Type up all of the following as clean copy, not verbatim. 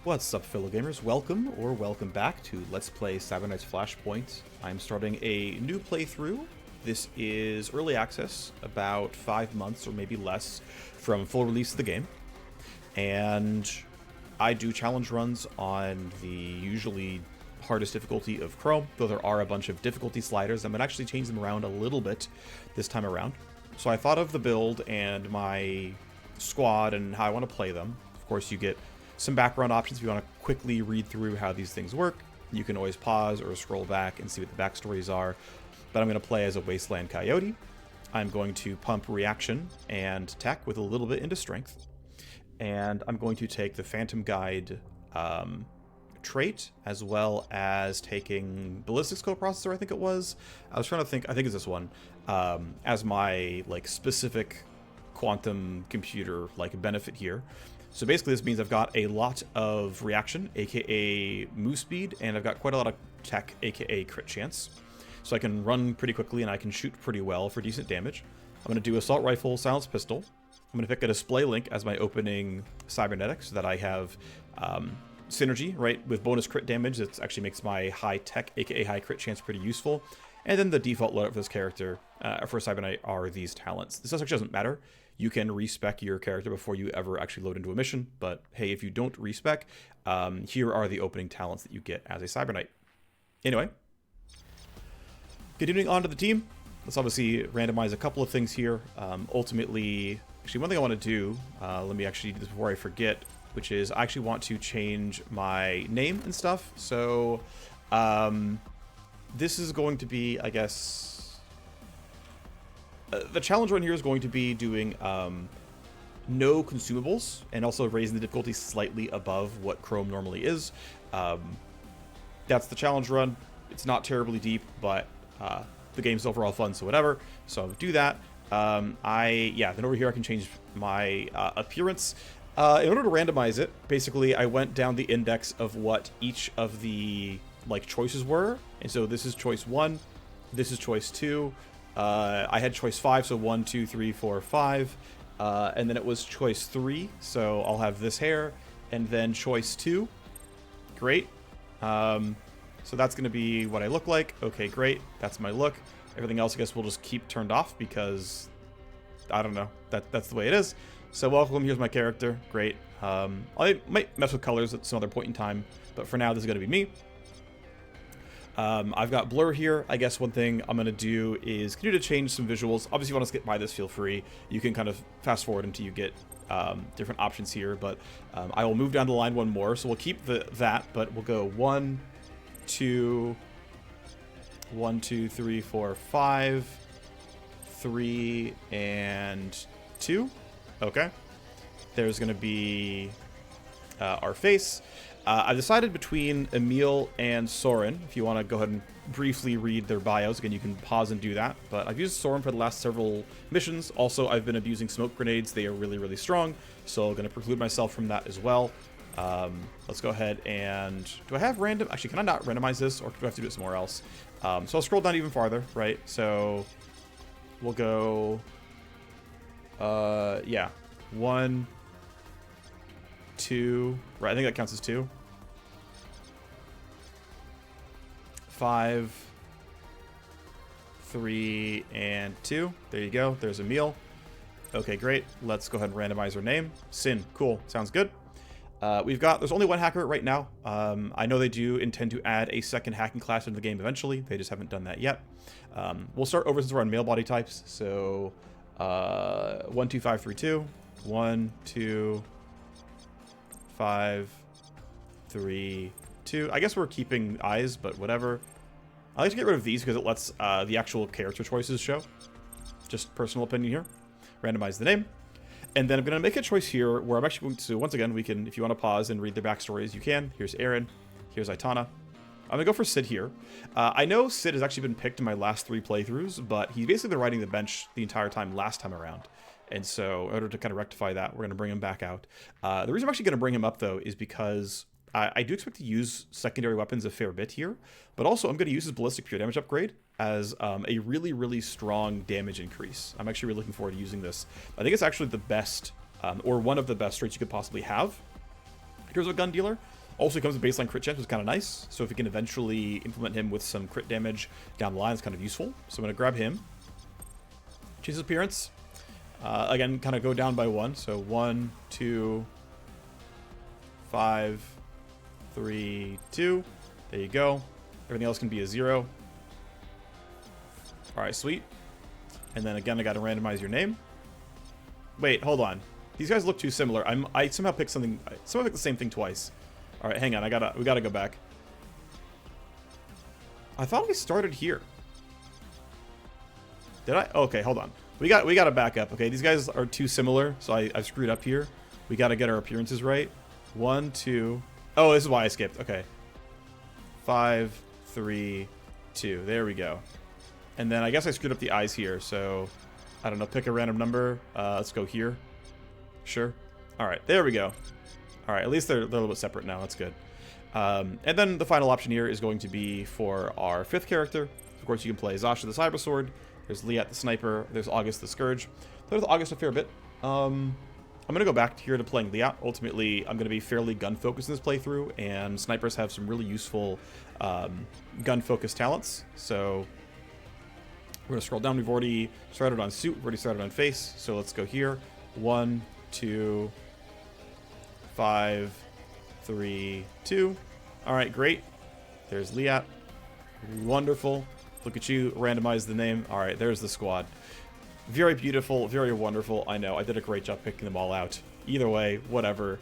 What's up, fellow gamers? Welcome or welcome back to Let's Play Cyber Knight's Flashpoint. I'm starting a new playthrough. This is early access, about 5 months or maybe less from full release of the game. And I do challenge runs on the usually hardest difficulty of Chrome, though there are a bunch of difficulty sliders. I'm going to actually change them around a little bit this time around. So I thought of the build and my squad and how I want to play them. Of course, you get some background options if you want to quickly read through how these things work. You can always pause or scroll back and see what the backstories are. But I'm going to play as a Wasteland Coyote. I'm going to pump reaction and tech with a little bit into strength. And I'm going to take the Phantom Guide trait, as well as taking Ballistics Co-Processor, I think it was. I was trying to think, I think it's this one, as my specific quantum computer benefit here. So basically this means I've got a lot of reaction, aka move speed, and I've got quite a lot of tech, aka crit chance. So I can run pretty quickly and I can shoot pretty well for decent damage. I'm going to do Assault Rifle, Silenced Pistol. I'm going to pick a Display Link as my opening Cybernetic so that I have synergy, right, with bonus crit damage. That actually makes my high tech, aka high crit chance, pretty useful. And then the default loadout for this character for Cyber Knight are these talents. This actually doesn't matter. You can respec your character before you ever actually load into a mission, but hey, if you don't respec, here are the opening talents that you get as a Cyber Knight. Anyway, continuing on to the team, let's obviously randomize a couple of things here. Ultimately, actually one thing I want to do, let me actually do this before I forget, which is I actually want to change my name and stuff. So this is going to be, I guess, the challenge run here is going to be doing no consumables and also raising the difficulty slightly above what Chrome normally is. That's the challenge run. It's not terribly deep, but the game's overall fun, so whatever. So I'll do that. Then over here I can change my appearance. In order to randomize it, basically I went down the index of what each of the choices were, and so this is choice 1, this is choice 2. I had choice 5, so 1, 2, 3, 4, 5, and then it was choice 3, so I'll have this hair, and then choice 2. Great. So that's going to be what I look like. Okay, great. That's my look. Everything else, I guess, we'll just keep turned off because I don't know. That's the way it is. So welcome. Here's my character. Great. I might mess with colors at some other point in time, but for now, this is going to be me. I've got blur here. I guess one thing I'm going to do is continue to change some visuals. Obviously, if you want to skip by this, feel free. You can kind of fast forward until you get different options here, but I will move down the line one more. So we'll keep that, but we'll go 1, 2, 3, 4, 5, 3, and 2. Okay. There's going to be our face. I've decided between Emil and Soren. If you want to go ahead and briefly read their bios, again, you can pause and do that. But I've used Soren for the last several missions. Also, I've been abusing smoke grenades. They are really, really strong. So I'm going to preclude myself from that as well. Let's go ahead and... Do I have random... Actually, can I not randomize this, or do I have to do it somewhere else? So I'll scroll down even farther, right? So we'll go... 1, 2... Right, I think that counts as 2. 5, 3, and 2. There you go. There's Emil. Okay, great. Let's go ahead and randomize her name. Sin. Cool. Sounds good. There's only one hacker right now. I know they do intend to add a second hacking class into the game eventually. They just haven't done that yet. We'll start over since we're on male body types. So 1, 2, 5, 3, 2. 1, 2, 5, 3, 2. I guess we're keeping eyes, but whatever. I like to get rid of these because it lets the actual character choices show. Just personal opinion here. Randomize the name. And then I'm going to make a choice here where I'm actually going to, once again, we can, if you want to pause and read their backstories, you can. Here's Aaron. Here's Aitana. I'm going to go for Sid here. I know Sid has actually been picked in my last 3 playthroughs, but he's basically been riding the bench the entire time last time around. And so in order to kind of rectify that, we're going to bring him back out. The reason I'm actually going to bring him up, though, is because I do expect to use secondary weapons a fair bit here, but also I'm going to use his ballistic pure damage upgrade as a really, really strong damage increase. I'm actually really looking forward to using this. I think it's actually the best, or one of the best traits you could possibly have. in terms of a gun dealer. Also, he comes with baseline crit chance, which is kind of nice. So if we can eventually implement him with some crit damage down the line, it's kind of useful. So I'm going to grab him. Change his appearance. Again, kind of go down by 1. So 1, 2, 5, 3, 2. There you go. Everything else can be a 0. Alright, sweet. And then again, I got to randomize your name. Wait, hold on. These guys look too similar. I somehow picked something. Somehow picked the same thing twice. All right, hang on. We gotta go back. I thought we started here. Did I? Okay, hold on. We gotta back up. Okay, these guys are too similar, so I screwed up here. We gotta get our appearances right. 1, 2. Oh, this is why I skipped. Okay. 5, 3, 2. There we go. And then I guess I screwed up the eyes here. So I don't know. Pick a random number. Let's go here. Sure. All right, there we go. All right, at least they're a little bit separate now. That's good. And then the final option here is going to be for our 5th character. Of course, you can play Zasha the Cybersword. There's Liat the Sniper. There's August the Scourge. Played with August a fair bit. I'm going to go back here to playing Liat. Ultimately, I'm going to be fairly gun-focused in this playthrough, and snipers have some really useful gun-focused talents. So we're going to scroll down. We've already started on suit. We've already started on face. So let's go here. 1, 2, 5, 3, 2. All right, great. There's Liat. Wonderful. Look at you. Randomize the name. All right, there's the squad. Very beautiful, very wonderful. I know, I did a great job picking them all out. Either way, whatever.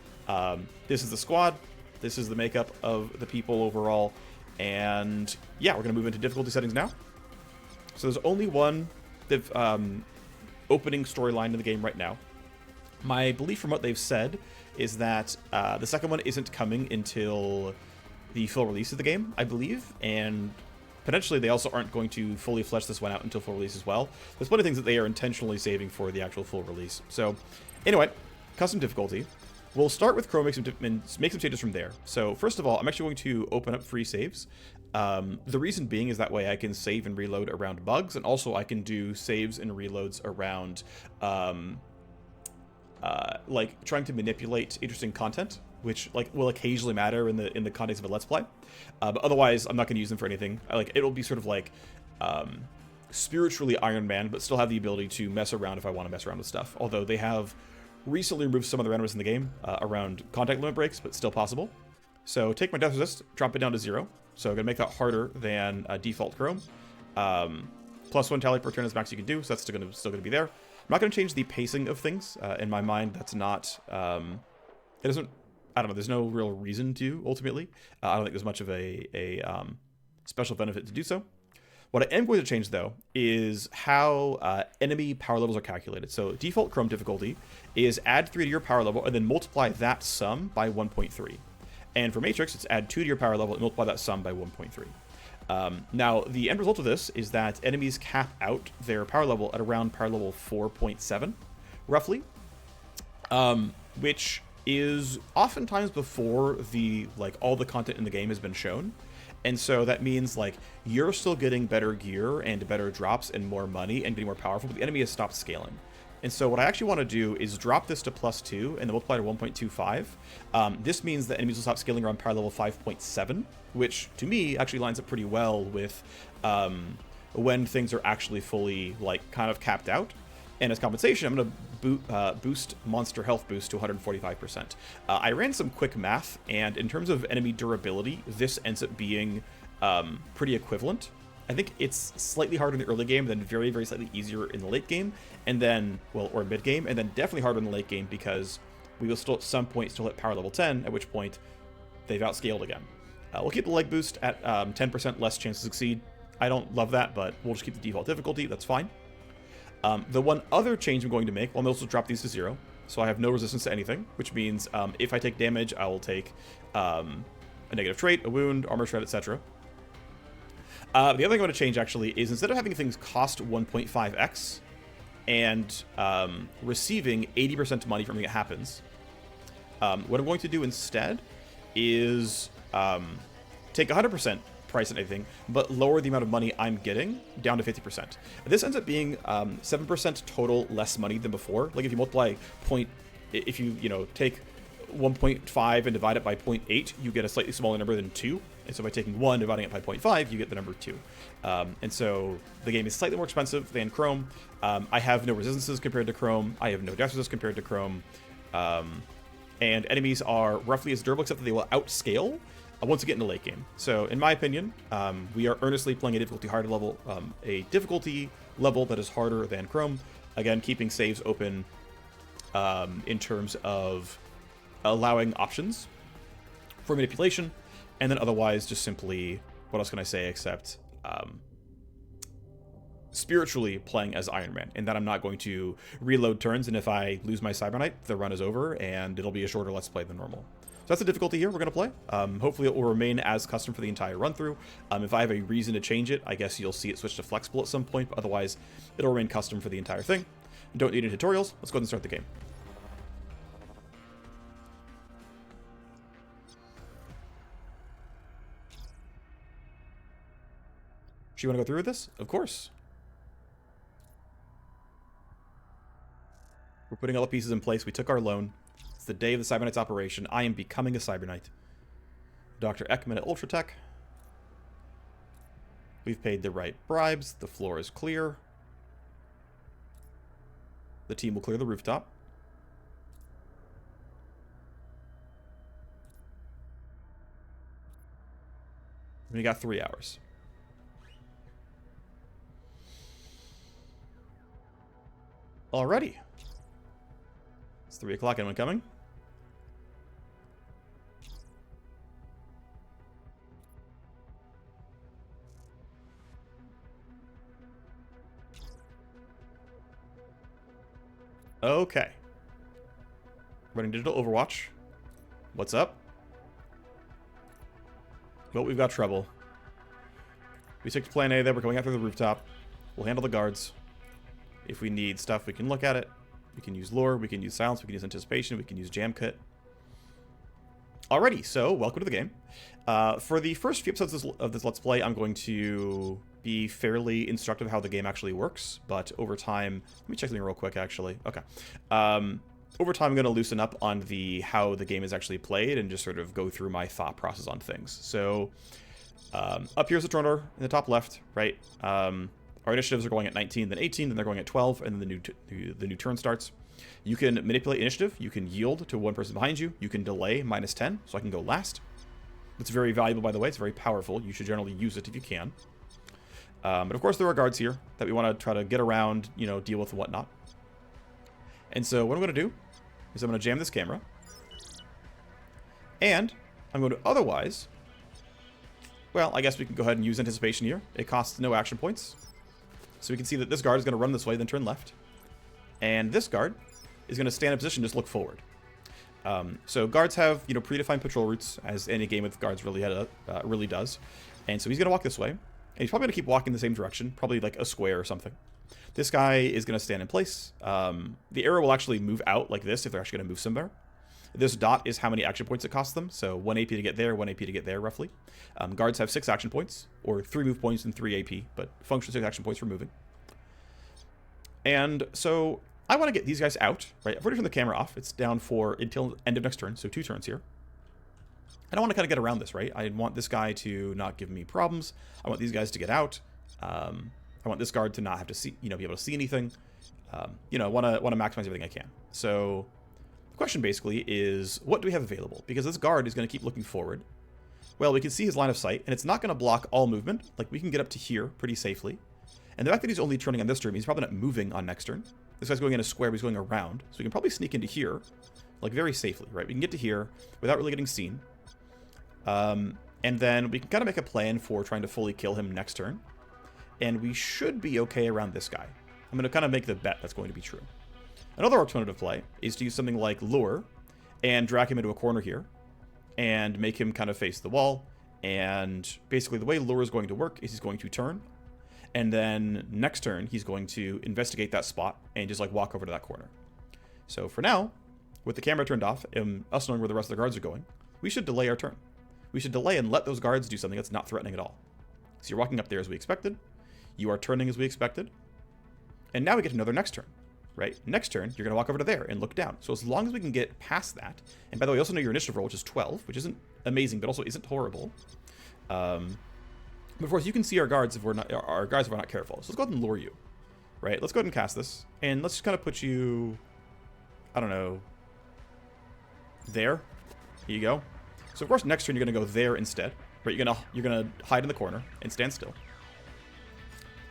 This is the squad. This is the makeup of the people overall. And yeah, we're going to move into difficulty settings now. So there's only one opening storyline in the game right now. My belief from what they've said is that the second one isn't coming until the full release of the game, I believe, and potentially they also aren't going to fully flesh this one out until full release as well. There's plenty of things that they are intentionally saving for the actual full release. So anyway, custom difficulty. We'll start with Chrome, make some changes from there. So first of all, I'm actually going to open up free saves. The reason being is that way I can save and reload around bugs, and also I can do saves and reloads around like trying to manipulate interesting content, which like will occasionally matter in the context of a Let's Play. But otherwise, I'm not going to use them for anything. Like it'll be sort of like spiritually Iron Man, but still have the ability to mess around if I want to mess around with stuff. Although they have recently removed some of the randomness in the game around contact limit breaks, but still possible. So take my death resist, drop it down to 0. So I'm going to make that harder than default Chrome. +1 tally per turn is max you can do, so that's still going to be there. I'm not going to change the pacing of things. In my mind, that's not... it doesn't... I don't know, there's no real reason to, ultimately. I don't think there's much of a special benefit to do so. What I am going to change, though, is how enemy power levels are calculated. So default Chrome difficulty is add 3 to your power level and then multiply that sum by 1.3. And for Matrix, it's add 2 to your power level and multiply that sum by 1.3. Now, the end result of this is that enemies cap out their power level at around power level 4.7, roughly, which is oftentimes before all the content in the game has been shown. And so that means like you're still getting better gear and better drops and more money and getting more powerful, but the enemy has stopped scaling. And so what I actually want to do is drop this to +2 and then multiply to 1.25. This means that enemies will stop scaling around power level 5.7, which to me actually lines up pretty well with when things are actually fully kind of capped out. And as compensation, I'm going to boost monster health boost to 145%. I ran some quick math, and in terms of enemy durability, this ends up being pretty equivalent. I think it's slightly harder in the early game, then very, very slightly easier in the late game, and then, or mid game, and then definitely harder in the late game because we will still at some point still hit power level 10, at which point they've outscaled again. We'll keep the leg boost at 10% less chance to succeed. I don't love that, but we'll just keep the default difficulty. That's fine. The one other change I'm going to make, well, I'm also drop these to 0, so I have no resistance to anything, which means if I take damage, I will take a negative trait, a wound, armor shred, etc. The other thing I'm going to change, actually, is instead of having things cost 1.5x and receiving 80% money from when it happens, what I'm going to do instead is take 100% price and everything, but lower the amount of money I'm getting down to 50%. This ends up being 7% total less money than before. Like if you multiply if you take 1.5 and divide it by 0.8, you get a slightly smaller number than 2. And so by taking 1, dividing it by 0.5, you get the number 2. And so the game is slightly more expensive than Chrome. I have no resistances compared to Chrome. I have no death resist compared to Chrome. And enemies are roughly as durable, except that they will outscale once you get into late game. So in my opinion, we are earnestly playing a difficulty level that is harder than Chrome. Again, keeping saves open in terms of allowing options for manipulation, and then otherwise just simply, what else can I say except spiritually playing as Iron Man, in that I'm not going to reload turns, and if I lose my Cyberknight, the run is over, and it'll be a shorter Let's Play than normal. So that's the difficulty here we're going to play. Hopefully it will remain as custom for the entire run-through. If I have a reason to change it, I guess you'll see it switch to flexible at some point, but otherwise it'll remain custom for the entire thing. Don't need any tutorials. Let's go ahead and start the game. Do you want to go through with this? Of course. We're putting all the pieces in place. We took our loan. It's the day of the Cyberknight's operation. I am becoming a Cyberknight. Dr. Ekman at Ultratech. We've paid the right bribes. The floor is clear. The team will clear the rooftop. We got 3 hours. Alrighty. It's 3 o'clock. Anyone coming? Okay. Running digital Overwatch. What's up? Well, we've got trouble. We took to plan A there. We're going after the rooftop. We'll handle the guards. If we need stuff, we can look at it. We can use lore, we can use silence, we can use anticipation, we can use jam kit. Alrighty, so welcome to the game. For the first few episodes of this Let's Play, I'm going to be fairly instructive how the game actually works, but over time, let me check something real quick actually. Okay. Over time, I'm going to loosen up on how the game is actually played and just sort of go through my thought process on things. So up here's the turn order in the top left, right? Our initiatives are going at 19, then 18, then they're going at 12, and then the new turn starts. You can manipulate initiative. You can yield to one person behind you. You can delay -10, so I can go last. It's very valuable, by the way. It's very powerful. You should generally use it if you can. But of course, there are guards here that we want to try to get around, deal with and whatnot. And so what I'm going to do is I'm going to jam this camera. And I'm going to otherwise, well, I guess we can go ahead and use anticipation here. It costs no action points. So we can see that this guard is going to run this way, then turn left. And this guard is going to stand in position, just look forward. So guards have, predefined patrol routes, as any game with guards really does. And so he's going to walk this way. And he's probably going to keep walking the same direction, probably like a square or something. This guy is going to stand in place. The arrow will actually move out like this if they're actually going to move somewhere. This dot is how many action points it costs them. So 1 AP to get there, 1 AP to get there, roughly. Guards have 6 action points, or 3 move points and 3 AP, but function 6 action points for moving. And so I want to get these guys out, right? I've already turned the camera off. It's down for until end of next turn, so 2 turns here. And I want to kind of get around this, right? I want this guy to not give me problems. I want these guys to get out. I want this guard to not have to see, be able to see anything. I want to maximize everything I can. So the question basically is, what do we have available? Because this guard is going to keep looking forward. Well, we can see his line of sight, and it's not going to block all movement. Like, we can get up to here pretty safely. And the fact that he's only turning on this turn, he's probably not moving on next turn. This guy's going in a square, but he's going around. So we can probably sneak into here, like, very safely, right? We can get to here without really getting seen. And then we can kind of make a plan for trying to fully kill him next turn. And we should be okay around this guy. I'm going to kind of make the bet that's going to be true. Another alternative play is to use something like Lure and drag him into a corner here and make him kind of face the wall. And basically the way Lure is going to work is he's going to turn, and then next turn he's going to investigate that spot and just like walk over to that corner. So for now, with the camera turned off and us knowing where the rest of the guards are going, we should delay our turn. We should delay and let those guards do something that's not threatening at all. So you're walking up there as we expected. You are turning as we expected. And now we get another next turn, right? Next turn, you're going to walk over to there and look down. So as long as we can get past that, and by the way, you also know your initiative roll, which is 12, which isn't amazing, but also isn't horrible. But of course, you can see our guards if we're not careful. So let's go ahead and lure you, right? Let's go ahead and cast this, and let's just kind of put you, I don't know, there. Here you go. So of course, next turn you're going to go there instead, right? You're gonna hide in the corner and stand still,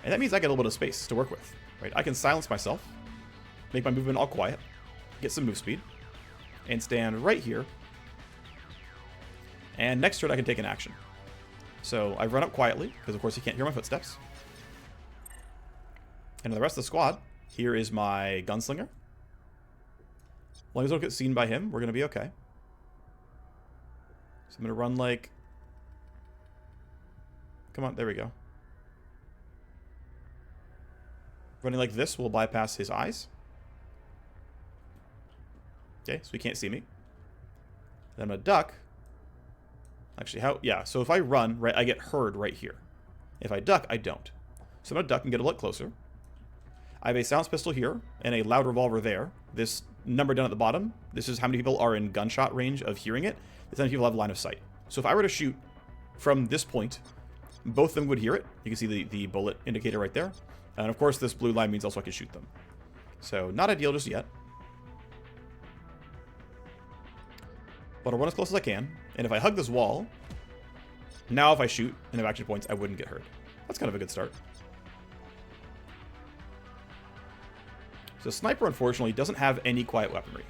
and that means I get a little bit of space to work with, right? I can silence myself, make my movement all quiet, get some move speed, and stand right here. And next turn I can take an action. So I run up quietly, because of course you can't hear my footsteps. And the rest of the squad, here is my gunslinger. As long as I don't get seen by him, we're going to be okay. So I'm going to run like... Come on, there we go. Running like this will bypass his eyes. Okay, so he can't see me. Then I'm going to duck. Actually, yeah, so if I run, right, I get heard right here. If I duck, I don't. So I'm going to duck and get a little closer. I have a silence pistol here and a loud revolver there. This number down at the bottom, this is how many people are in gunshot range of hearing it. This is how many people have line of sight. So if I were to shoot from this point, both of them would hear it. You can see the bullet indicator right there. And of course, this blue line means also I can shoot them. So not ideal just yet. But I'll run as close as I can. And if I hug this wall, now if I shoot and have action points, I wouldn't get hurt. That's kind of a good start. So Sniper, unfortunately, doesn't have any quiet weaponry.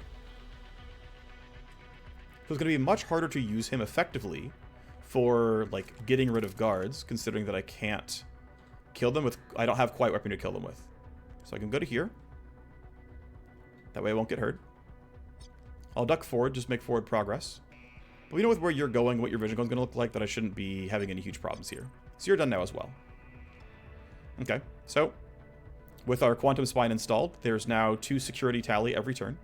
So it's going to be much harder to use him effectively for, like, getting rid of guards, considering that I can't kill them with... I don't have quiet weaponry to kill them with. So I can go to here. That way I won't get hurt. I'll duck forward, just make forward progress. But we know with where you're going, what your vision is going to look like, that I shouldn't be having any huge problems here. So you're done now as well. Okay, so with our Quantum Spine installed, there's now 2 security tally every turn.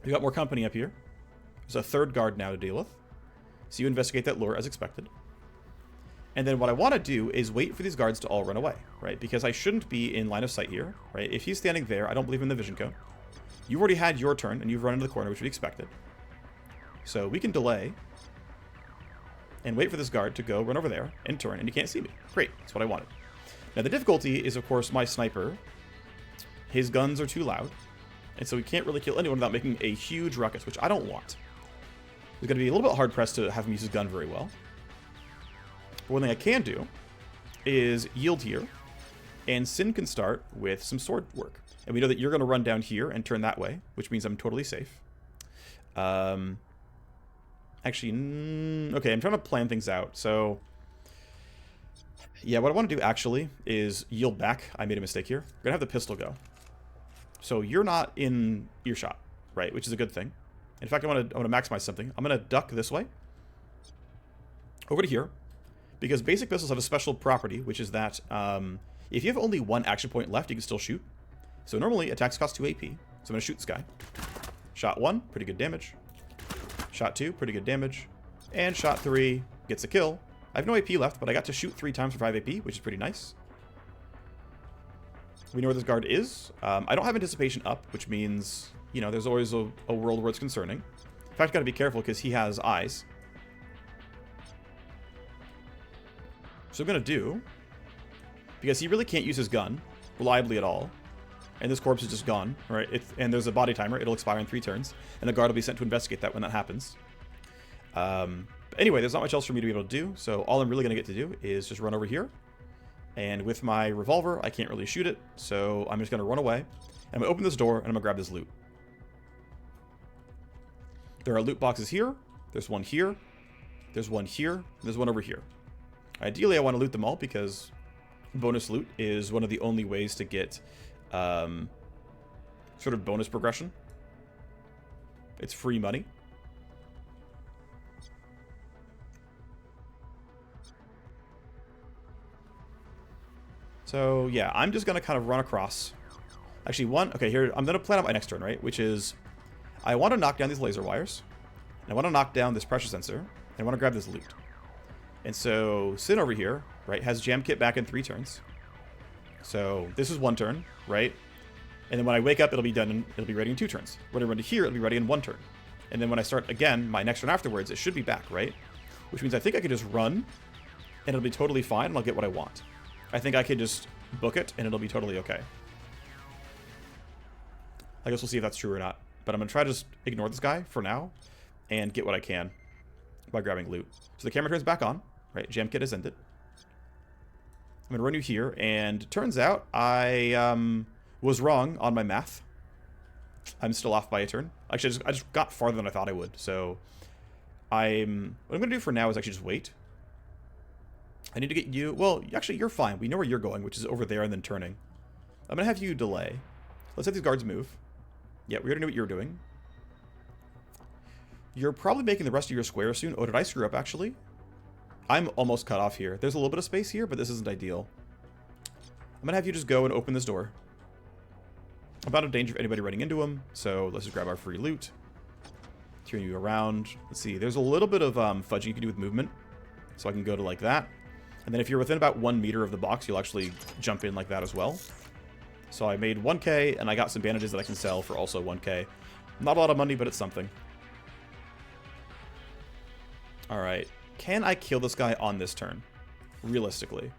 We've got more company up here. There's a 3rd guard now to deal with. So you investigate that lure as expected. And then what I want to do is wait for these guards to all run away, right? Because I shouldn't be in line of sight here, right? If he's standing there, I don't believe in the vision code. You've already had your turn, and you've run into the corner, which would be expected. So we can delay and wait for this guard to go run over there and turn, and you can't see me. Great, that's what I wanted. Now the difficulty is, of course, my sniper. His guns are too loud, and so we can't really kill anyone without making a huge ruckus, which I don't want. It's going to be a little bit hard-pressed to have him use his gun very well. But one thing I can do is yield here, and Sin can start with some sword work. And we know that you're going to run down here and turn that way, which means I'm totally safe. Actually, okay, I'm trying to plan things out. So, yeah, what I want to do actually is yield back. I made a mistake here. We're going to have the pistol go. So you're not in earshot, right? Which is a good thing. In fact, I want to maximize something. I'm going to duck this way over to here, because basic pistols have a special property, which is that if you have only 1 action point left, you can still shoot. So normally attacks cost 2 AP. So I'm going to shoot this guy. Shot 1, pretty good damage. Shot 2, pretty good damage. And shot 3 gets a kill. I have no AP left, but I got to shoot 3 times for 5 AP, which is pretty nice. We know where this guard is. I don't have anticipation up, which means, you know, there's always a world where it's concerning. In fact, got to be careful because he has eyes. So I'm going to do, because he really can't use his gun reliably at all, and this corpse is just gone, right? And there's a body timer. It'll expire in 3 turns, and a guard will be sent to investigate that when that happens. But anyway, there's not much else for me to be able to do, so all I'm really going to get to do is just run over here. And with my revolver, I can't really shoot it, so I'm just going to run away. And I'm going to open this door, and I'm going to grab this loot. There are loot boxes here. There's one here. There's one here. And there's one over here. Ideally, I want to loot them all, because bonus loot is one of the only ways to get sort of bonus progression. It's free money. So yeah, I'm just going to kind of run across. Actually, okay, here, I'm going to plan out my next turn, right? Which is, I want to knock down these laser wires. And I want to knock down this pressure sensor. And I want to grab this loot. And so Sin over here, right, has Jam Kit back in 3 turns. So this is 1 turn, right? And then when I wake up, it'll be done, and it'll be ready in 2 turns. When I run to here, it'll be ready in 1 turn. And then when I start again, my next turn afterwards, it should be back, right? Which means I think I could just run, and it'll be totally fine, and I'll get what I want. I think I could just book it, and it'll be totally okay. I guess we'll see if that's true or not. But I'm going to try to just ignore this guy for now, and get what I can by grabbing loot. So the camera turns back on, right? Jam kit has ended. I'm going to run you here, and turns out I was wrong on my math. I'm still off by a turn. Actually, I just got farther than I thought I would. So what I'm going to do for now is actually just wait. I need to get you... Well, actually, you're fine. We know where you're going, which is over there and then turning. I'm going to have you delay. Let's have these guards move. Yeah, we already know what you're doing. You're probably making the rest of your square soon. Oh, did I screw up, actually? I'm almost cut off here. There's a little bit of space here, but this isn't ideal. I'm going to have you just go and open this door. I'm out of danger of anybody running into him, so let's just grab our free loot. Turn you around. Let's see, there's a little bit of fudging you can do with movement. So I can go to like that. And then if you're within about 1 meter of the box, you'll actually jump in like that as well. So I made 1k, and I got some bandages that I can sell for also 1k. Not a lot of money, but it's something. Alright. Can I kill this guy on this turn? Realistically.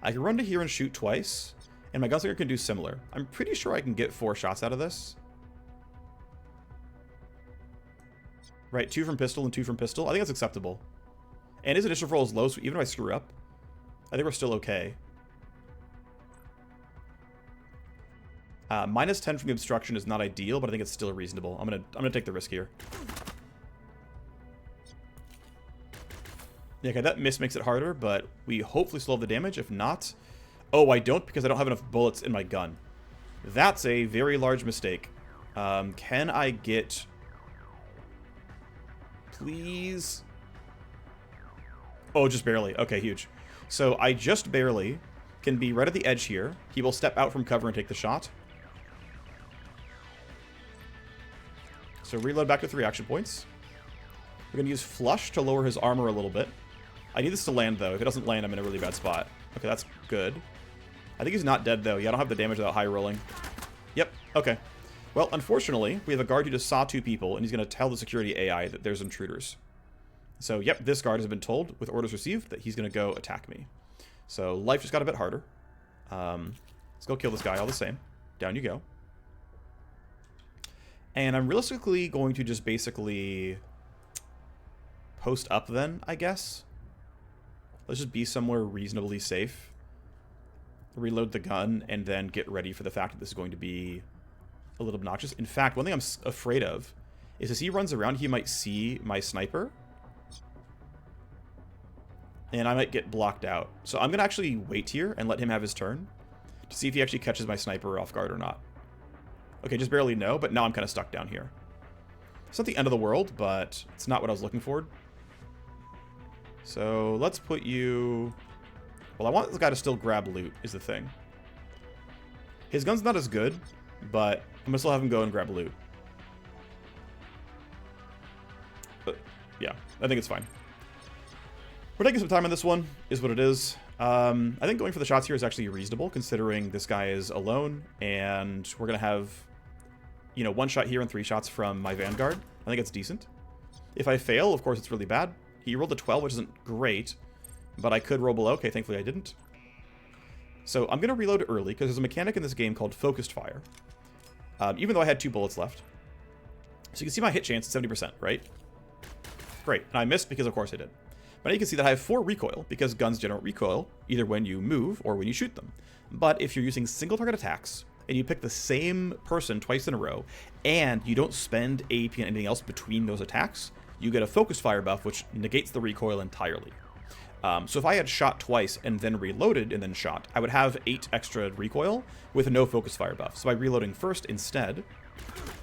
I can run to here and shoot twice. And my gunslinger can do similar. I'm pretty sure I can get 4 shots out of this. Right, 2 from pistol and 2 from pistol. I think that's acceptable. And his initiative roll is low, so even if I screw up, I think we're still okay. Minus 10 from the obstruction is not ideal, but I think it's still reasonable. I'm gonna take the risk here. Yeah, okay, that miss makes it harder, but we hopefully still have the damage. If not... Oh, I don't, because I don't have enough bullets in my gun. That's a very large mistake. Can I get... Please? Oh, just barely. Okay, huge. So I just barely can be right at the edge here. He will step out from cover and take the shot. So reload back to 3 action points. We're going to use Flush to lower his armor a little bit. I need this to land, though. If it doesn't land, I'm in a really bad spot. Okay, that's good. I think he's not dead, though. Yeah, I don't have the damage without high rolling. Yep, okay. Well, unfortunately, we have a guard who just saw 2 people, and he's going to tell the security AI that there's intruders. So, yep, this guard has been told, with orders received, that he's going to go attack me. So, life just got a bit harder. Let's go kill this guy all the same. Down you go. And I'm realistically going to just basically post up then, I guess. Let's just be somewhere reasonably safe. Reload the gun, and then get ready for the fact that this is going to be a little obnoxious. In fact, one thing I'm afraid of is as he runs around, he might see my sniper. And I might get blocked out. So I'm going to actually wait here and let him have his turn to see if he actually catches my sniper off guard or not. Okay, just barely no, but now I'm kind of stuck down here. It's not the end of the world, but it's not what I was looking for. So let's put you... Well, I want this guy to still grab loot, is the thing. His gun's not as good, but I'm going to still have him go and grab loot. But, yeah, I think it's fine. We're taking some time on this one, is what it is. I think going for the shots here is actually reasonable, considering this guy is alone, and we're going to have, you know, 1 shot here and 3 shots from my Vanguard. I think it's decent. If I fail, of course, it's really bad. He rolled a 12, which isn't great, but I could roll below. Okay, thankfully I didn't. So I'm going to reload early, because there's a mechanic in this game called focused fire. Even though I had 2 bullets left. So you can see my hit chance is 70%, right? Great. And I missed because, of course, I did. But now you can see that I have 4 recoil, because guns generate recoil, either when you move or when you shoot them. But if you're using single target attacks, and you pick the same person twice in a row, and you don't spend AP and anything else between those attacks, you get a focused fire buff, which negates the recoil entirely. So if I had shot twice and then reloaded and then shot, I would have 8 extra recoil with no focus fire buff. So by reloading first instead,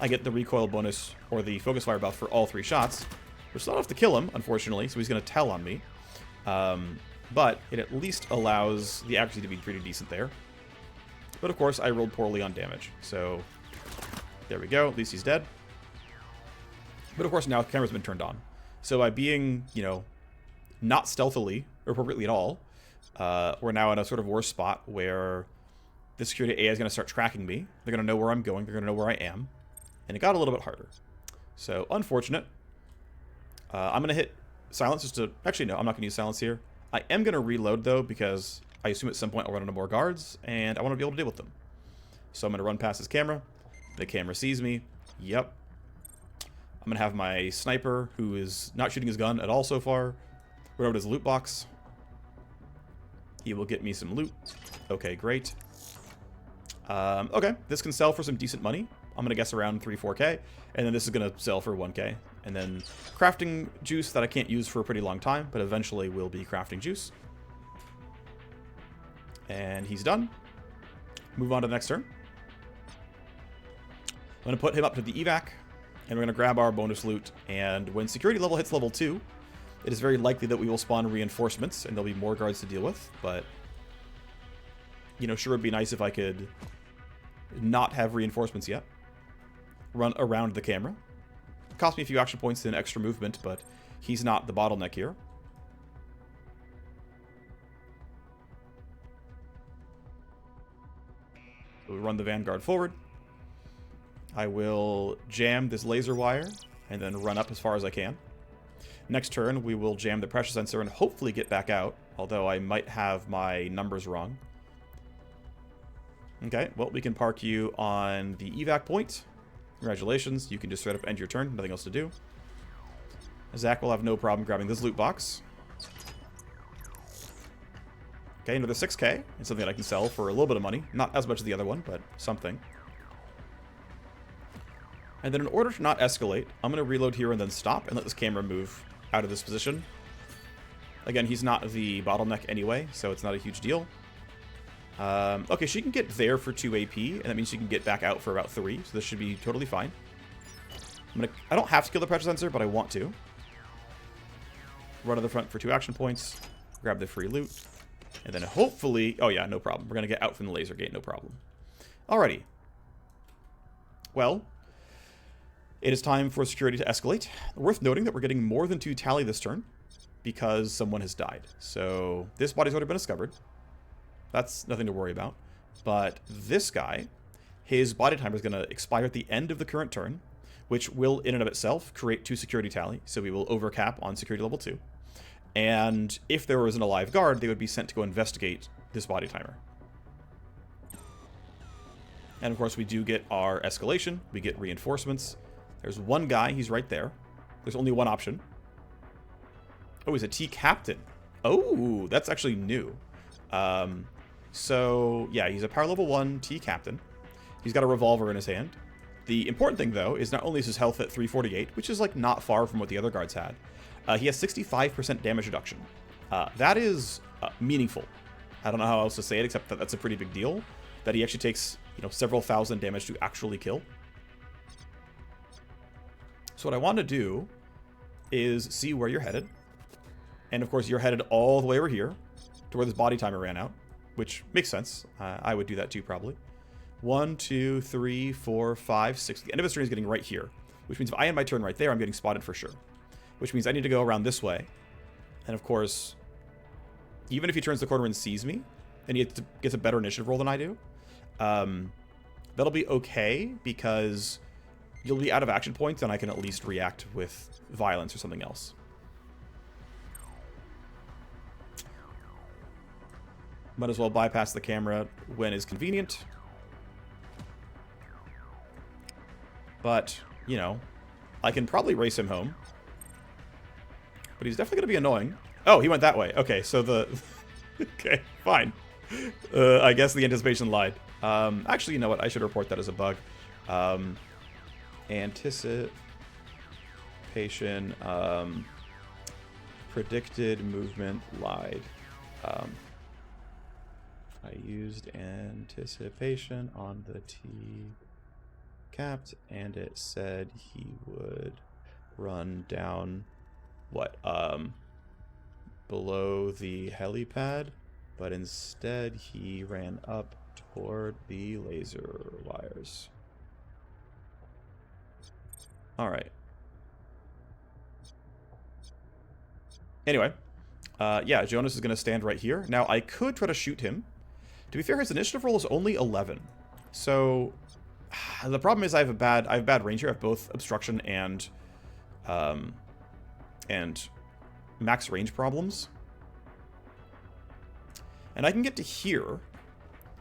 I get the recoil bonus or the focus fire buff for all 3 shots, which is not enough to kill him, unfortunately, so he's going to tell on me. But it at least allows the accuracy to be pretty decent there. But of course, I rolled poorly on damage, so there we go. At least he's dead. But of course, now the camera's been turned on. So by being, you know, not stealthily or appropriately at all, We're now in a sort of worse spot where the security AI is going to start tracking me. They're going to know where I'm going. They're going to know where I am. And it got a little bit harder. So, unfortunate. I'm going to hit silence just to... Actually, no, I'm not going to use silence here. I am going to reload, though, because I assume at some point I'll run into more guards, and I want to be able to deal with them. So I'm going to run past this camera. The camera sees me. Yep. I'm going to have my sniper, who is not shooting his gun at all so far, run over to his loot box. He will get me some loot. Okay, great. Okay, this can sell for some decent money. I'm going to guess around 3-4k. And then this is going to sell for 1k. And then crafting juice that I can't use for a pretty long time, but eventually will be crafting juice. And he's done. Move on to the next turn. I'm going to put him up to the evac. And we're going to grab our bonus loot. And when security level hits level 2, it is very likely that we will spawn reinforcements. And there'll be more guards to deal with. But, you know, sure would be nice if I could not have reinforcements yet. Run around the camera. Cost me a few action points and extra movement, but he's not the bottleneck here. We'll run the Vanguard forward. I will jam this laser wire and then run up as far as I can. Next turn, we will jam the pressure sensor and hopefully get back out, although I might have my numbers wrong. Okay, well, we can park you on the evac point. Congratulations, you can just straight up end your turn, nothing else to do. Zach will have no problem grabbing this loot box. Okay, another 6k. It's something that I can sell for a little bit of money. Not as much as the other one, but something. And then in order to not escalate, I'm going to reload here and then stop and let this camera move out of this position. Again, he's not the bottleneck anyway, so it's not a huge deal. Okay, she can get there for 2 AP, and that means she can get back out for about 3, so this should be totally fine. I don't have to kill the pressure sensor, but I want to. Run to the front for 2 action points, grab the free loot, and then hopefully... Oh yeah, no problem. We're going to get out from the laser gate, no problem. Alrighty. Well, it is time for security to escalate. Worth noting that we're getting more than 2 tally this turn, because someone has died. So this body's already been discovered. That's nothing to worry about. But this guy, his body timer is going to expire at the end of the current turn, which will, in and of itself, create 2 security tally. So we will overcap on security level 2. And if there was an alive guard, they would be sent to go investigate this body timer. And of course, we do get our escalation. We get reinforcements. There's one guy. He's right there. There's only one option. Oh, he's a T captain. Oh, that's actually new. So, yeah, he's a power level 1 T captain. He's got a revolver in his hand. The important thing, though, is not only is his health at 348, which is, like, not far from what the other guards had, he has 65% damage reduction. That is meaningful. I don't know how else to say it, except that that's a pretty big deal. That he actually takes, you know, several thousand damage to actually kill. So what I want to do is see where you're headed. And, of course, you're headed all the way over here to where this body timer ran out, which makes sense. I would do that too, probably. 1, 2, 3, 4, 5, 6. The end of his turn is getting right here, which means if I end my turn right there, I'm getting spotted for sure. Which means I need to go around this way. And of course, even if he turns the corner and sees me, and he gets a better initiative roll than I do, that'll be okay because you'll be out of action points and I can at least react with violence or something else. Might as well bypass the camera when is convenient. But, you know, I can probably race him home. But he's definitely going to be annoying. Oh, he went that way. Okay, so the... okay, fine. I guess the anticipation lied. Actually, you know what? I should report that as a bug. Anticipation... predicted movement lied. I used anticipation on the T capped, and it said he would run down, what, below the helipad, but instead he ran up toward the laser wires. Alright. Anyway, Yeah, Jonas is going to stand right here. Now, I could try to shoot him. To be fair, his initiative roll is only 11. So, the problem is I have bad range here. I have both obstruction and max range problems. And I can get to here,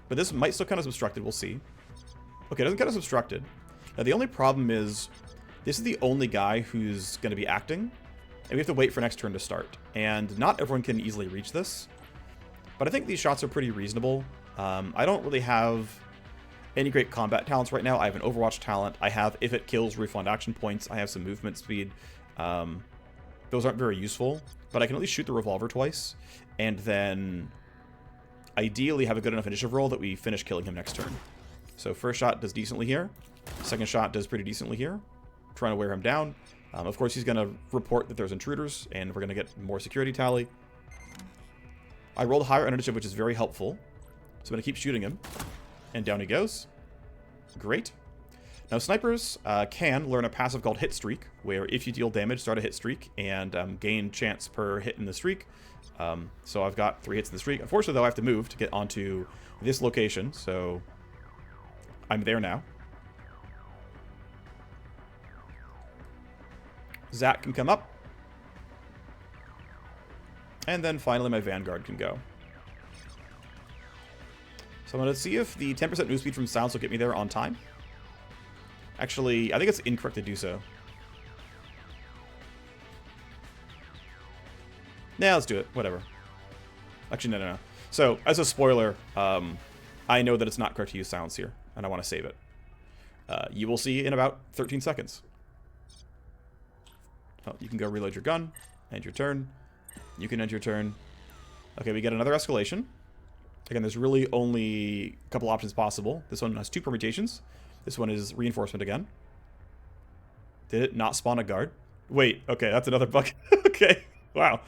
but this might still count as obstructed. We'll see. Okay, it doesn't count as obstructed. Now, the only problem is this is the only guy who's going to be acting, and we have to wait for next turn to start. And not everyone can easily reach this, but I think these shots are pretty reasonable. I don't really have any great combat talents right now. I have an Overwatch talent. I have, if it kills, refund action points. I have some movement speed. Those aren't very useful, but I can at least shoot the revolver twice, and then ideally have a good enough initiative roll that we finish killing him next turn. So first shot does decently here. Second shot does pretty decently here. Trying to wear him down. Of course, he's going to report that there's intruders, and we're going to get more security tally. I rolled higher initiative, which is very helpful. So I'm going to keep shooting him. And down he goes. Great. Now, snipers can learn a passive called Hit Streak, where if you deal damage, start a hit streak, and gain chance per hit in the streak. So I've got 3 hits in the streak. Unfortunately, though, I have to move to get onto this location, so I'm there now. Zach can come up. And then finally my Vanguard can go. So I'm going to see if the 10% move speed from Silence will get me there on time. Actually, I think it's incorrect to do so. Nah, let's do it. Whatever. Actually, no. So, as a spoiler, I know that it's not correct to use Silence here, and I want to save it. You will see in about 13 seconds. Oh, you can go reload your gun, end your turn. You can end your turn. Okay, we get another escalation. Again, there's really only a couple options possible. This one has 2 permutations. This one is reinforcement again. Did it not spawn a guard? Wait, okay, that's another bug. Okay, wow.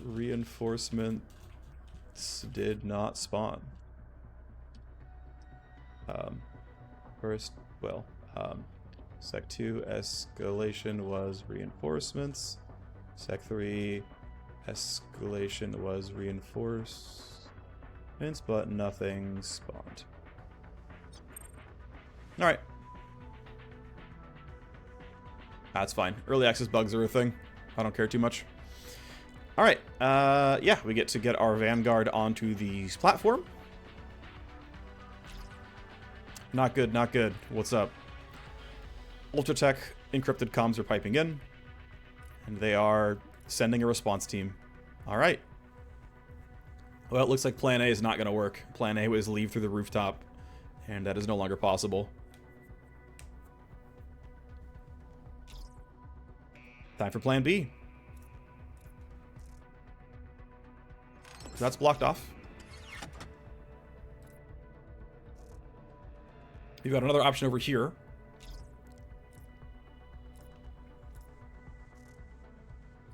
Reinforcements did not spawn. First, well, Sec 2 escalation was reinforcements. Sec 3 escalation was reinforcements, but nothing spawned. Alright. That's fine. Early access bugs are a thing. I don't care too much. Alright. Yeah, we get to get our Vanguard onto the platform. Not good, not good. What's up? Ultratech encrypted comms are piping in. And they are sending a response team. Alright. Well, it looks like Plan A is not going to work. Plan A was leave through the rooftop. And that is no longer possible. Time for Plan B. So that's blocked off. You've got another option over here.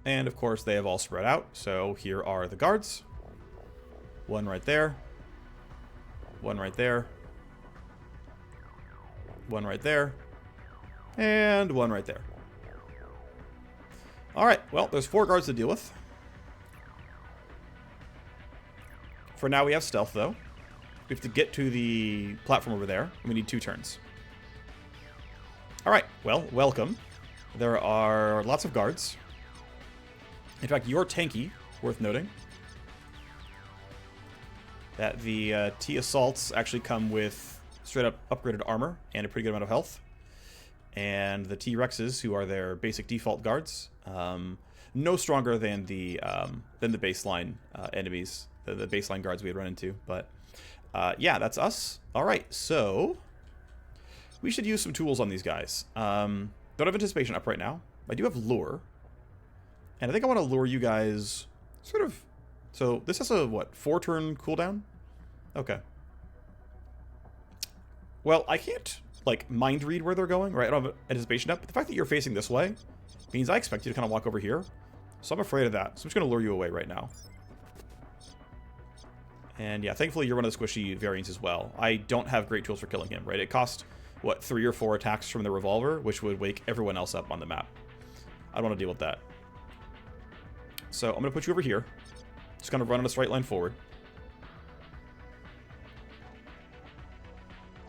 And of course they have all spread out. So here are the guards. One right there. One right there. One right there. And one right there. Alright, well, there's 4 guards to deal with. For now, we have stealth, though. We have to get to the platform over there. And we need 2 turns. Alright, well, welcome. There are lots of guards. In fact, you're tanky, worth noting. That the T-Assaults actually come with straight-up upgraded armor and a pretty good amount of health. And the T-Rexes, who are their basic default guards, no stronger than the baseline enemies, the baseline guards we had run into. But yeah, that's us. All right, so we should use some tools on these guys. Don't have anticipation up right now. I do have lure, and I think I want to lure you guys sort of. So this has a what, 4-turn cooldown? Okay. Well, I can't like mind read where they're going, right? I don't have anticipation up. But the fact that you're facing this way means I expect you to kind of walk over here. So I'm afraid of that. So I'm just going to lure you away right now. And yeah, thankfully you're one of the squishy variants as well. I don't have great tools for killing him, right? It costs, what, 3 or 4 attacks from the revolver, which would wake everyone else up on the map. I don't want to deal with that. So I'm going to put you over here. Just kind of run on a straight line forward.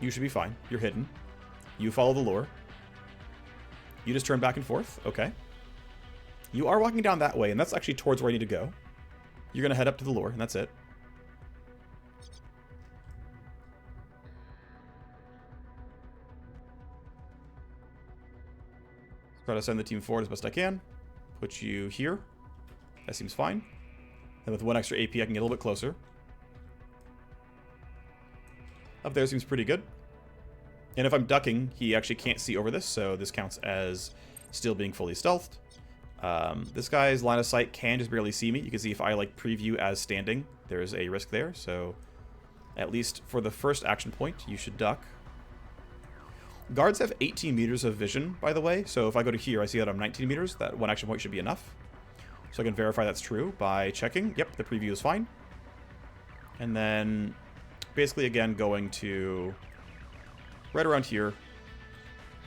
You should be fine. You're hidden. You follow the lure. You just turn back and forth. Okay. You are walking down that way, and that's actually towards where I need to go. You're going to head up to the lure, and that's it. Try to send the team forward as best I can. Put you here. That seems fine. And with one extra AP, I can get a little bit closer. Up there seems pretty good. And if I'm ducking, he actually can't see over this, so this counts as still being fully stealthed. This guy's line of sight can just barely see me. You can see if I like preview as standing, there's a risk there. So at least for the first action point, you should duck. Guards have 18 meters of vision, by the way. So if I go to here, I see that I'm 19 meters. That one action point should be enough. So I can verify that's true by checking. Yep, the preview is fine. And then basically, again, going to right around here.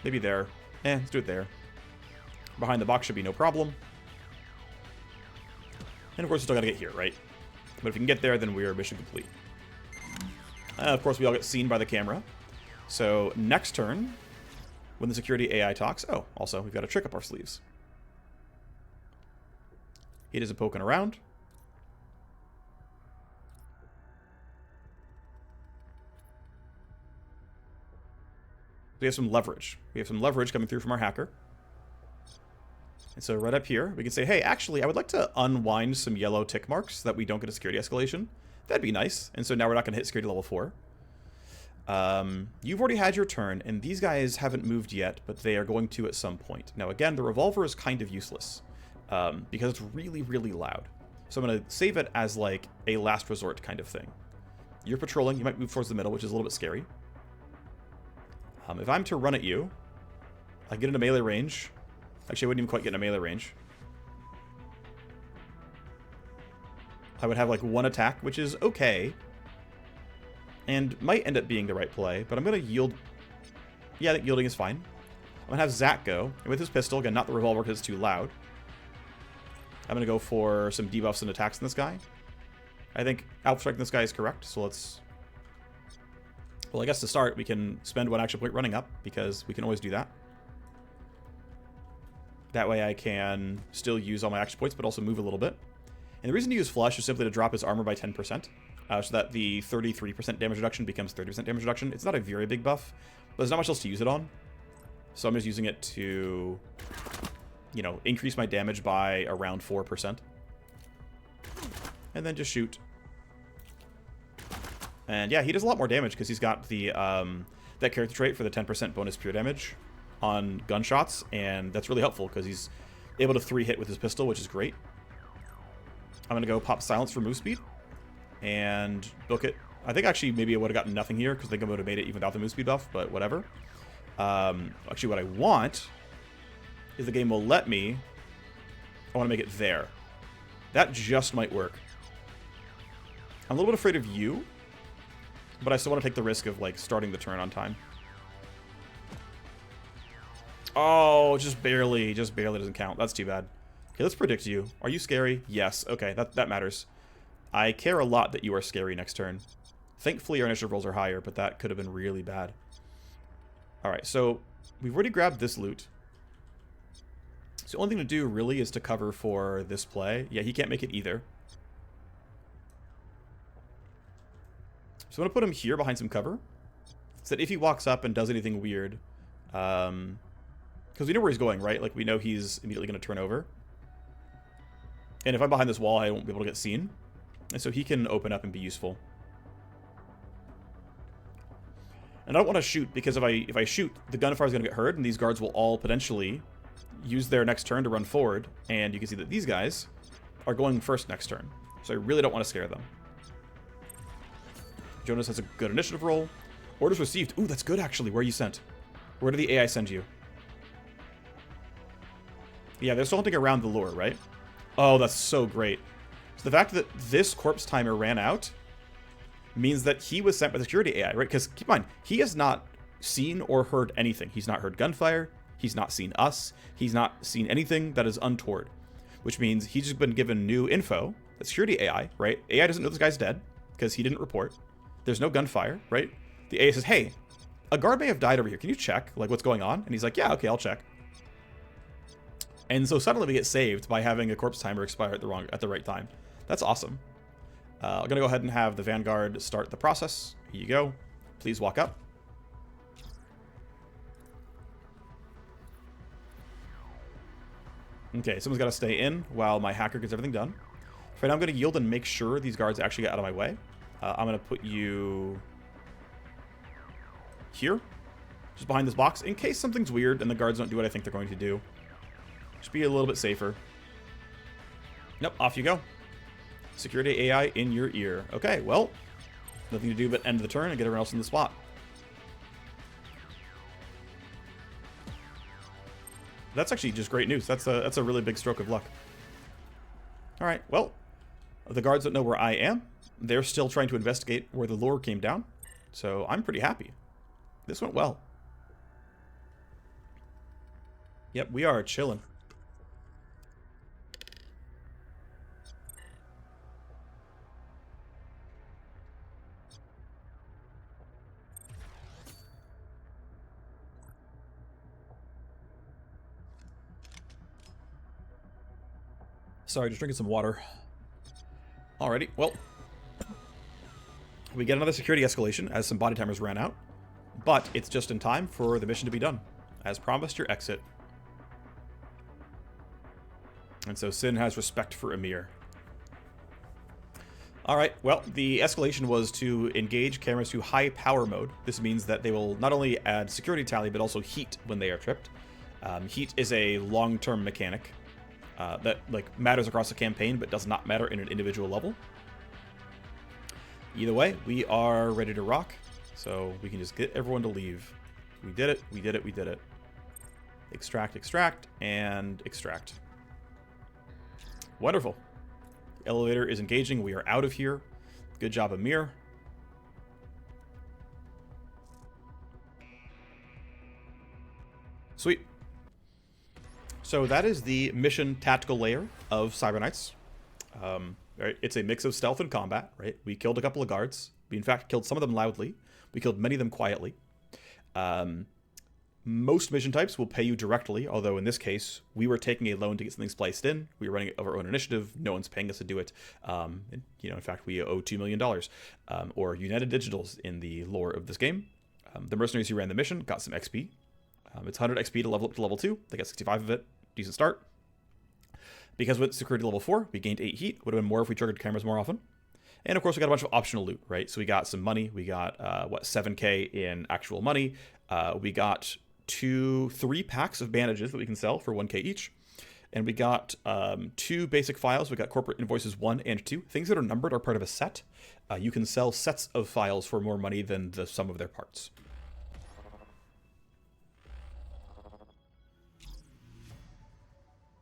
Maybe there. Let's do it there. Behind the box should be no problem. And of course, we still got to get here, right? But if we can get there, then we are mission complete. Of course, we all get seen by the camera. So next turn, when the security AI talks... Oh, also, we've got a trick up our sleeves. It is a poking around. We have some leverage. We have some leverage coming through from our hacker. And so right up here, we can say, hey, actually, I would like to unwind some yellow tick marks so that we don't get a security escalation. That'd be nice. And so now we're not going to hit security level 4. You've already had your turn, and these guys haven't moved yet, but they are going to at some point. Now, again, the revolver is kind of useless because it's really, really loud. So I'm going to save it as like a last resort kind of thing. You're patrolling. You might move towards the middle, which is a little bit scary. If I'm to run at you, I get into melee range. Actually, I wouldn't even quite get into melee range. I would have like one attack, which is okay. And might end up being the right play, but I'm going to yield. Yeah, I think yielding is fine. I'm going to have Zach go. And with his pistol, again, not the revolver because it's too loud. I'm going to go for some debuffs and attacks in this guy. I think Alpha Strike in this guy is correct, so let's... Well, I guess to start, we can spend one action point running up, because we can always do that. That way I can still use all my action points, but also move a little bit. And the reason to use Flush is simply to drop his armor by 10%, so that the 33% damage reduction becomes 30% damage reduction. It's not a very big buff, but there's not much else to use it on. So I'm just using it to, you know, increase my damage by around 4%. And then just shoot. And yeah, he does a lot more damage because he's got the that character trait for the 10% bonus pure damage on gunshots, and that's really helpful because he's able to 3-hit with his pistol, which is great. I'm going to go pop silence for move speed and book it. I think actually maybe I would have gotten nothing here because I think I would have made it even without the move speed buff, but whatever. Actually, what I want is the game will let me... I want to make it there. That just might work. I'm a little bit afraid of you, but I still want to take the risk of, like, starting the turn on time. Oh, just barely doesn't count. That's too bad. Okay, let's predict you. Are you scary? Yes. Okay, that matters. I care a lot that you are scary next turn. Thankfully, our initiative rolls are higher, but that could have been really bad. Alright, so we've already grabbed this loot. So the only thing to do, really, is to cover for this play. Yeah, he can't make it either. So I'm going to put him here behind some cover, so that if he walks up and does anything weird, because we know where he's going, right? Like, we know he's immediately going to turn over. And if I'm behind this wall, I won't be able to get seen. And so he can open up and be useful. And I don't want to shoot, because if I shoot, the gunfire is going to get heard, and these guards will all potentially use their next turn to run forward. And you can see that these guys are going first next turn. So I really don't want to scare them. Jonas has a good initiative roll. Orders received. Ooh, that's good, actually. Where are you sent? Where did the AI send you? Yeah, they're still hunting around the lure, right? Oh, that's so great. So the fact that this corpse timer ran out means that he was sent by the security AI, right? Because keep in mind, he has not seen or heard anything. He's not heard gunfire. He's not seen us. He's not seen anything that is untoward. which means he's just been given new info. The security AI, right? AI doesn't know this guy's dead because he didn't report. There's no gunfire, right? The AI says, hey, a guard may have died over here. Can you check like what's going on? And he's like, yeah, okay, I'll check. And so suddenly we get saved by having a corpse timer expire at the right time. That's awesome. I'm going to go ahead and have the Vanguard start the process. Here you go. Please walk up. Okay, someone's got to stay in while my hacker gets everything done. Right now I'm going to yield and make sure these guards actually get out of my way. I'm going to put you here, just behind this box, in case something's weird and the guards don't do what I think they're going to do. Just be a little bit safer. Nope, off you go. Security AI in your ear. Okay, well, nothing to do but end the turn and get everyone else in the spot. That's actually just great news. That's a really big stroke of luck. All right, well, the guards don't know where I am. They're still trying to investigate where the lore came down. So I'm pretty happy. This went well. Yep, we are chilling. Sorry, just drinking some water. Alrighty, well, we get another security escalation as some body timers ran out, but it's just in time for the mission to be done. As promised, your exit. And so Sin has respect for Emir. Alright, well, the escalation was to engage cameras to high power mode. This means that they will not only add security tally, but also heat when they are tripped. Heat is a long-term mechanic that matters across the campaign, but does not matter in an individual level. Either way, we are ready to rock, so we can just get everyone to leave. We did it, we did it, we did it. Extract, extract, and extract. Wonderful. The elevator is engaging. We are out of here. Good job, Emir. Sweet. So that is the mission tactical layer of Cyberknights. Right? It's a mix of stealth and combat, right? We killed a couple of guards. We, in fact, killed some of them loudly. We killed many of them quietly. Most mission types will pay you directly, although in this case, we were taking a loan to get something spliced in. We were running it of our own initiative. No one's paying us to do it. And, in fact, we owe $2 million, or United Digitals in the lore of this game. The mercenaries who ran the mission got some XP. It's 100 XP to level up to level 2. They got 65 of it. Decent start. Because with security level 4, we gained 8 heat. Would have been more if we triggered cameras more often. And of course, we got a bunch of optional loot, right? So we got some money. We got, 7K in actual money. We got 3 packs of bandages that we can sell for 1K each. And we got 2 basic files. We got corporate invoices 1 and 2. Things that are numbered are part of a set. You can sell sets of files for more money than the sum of their parts.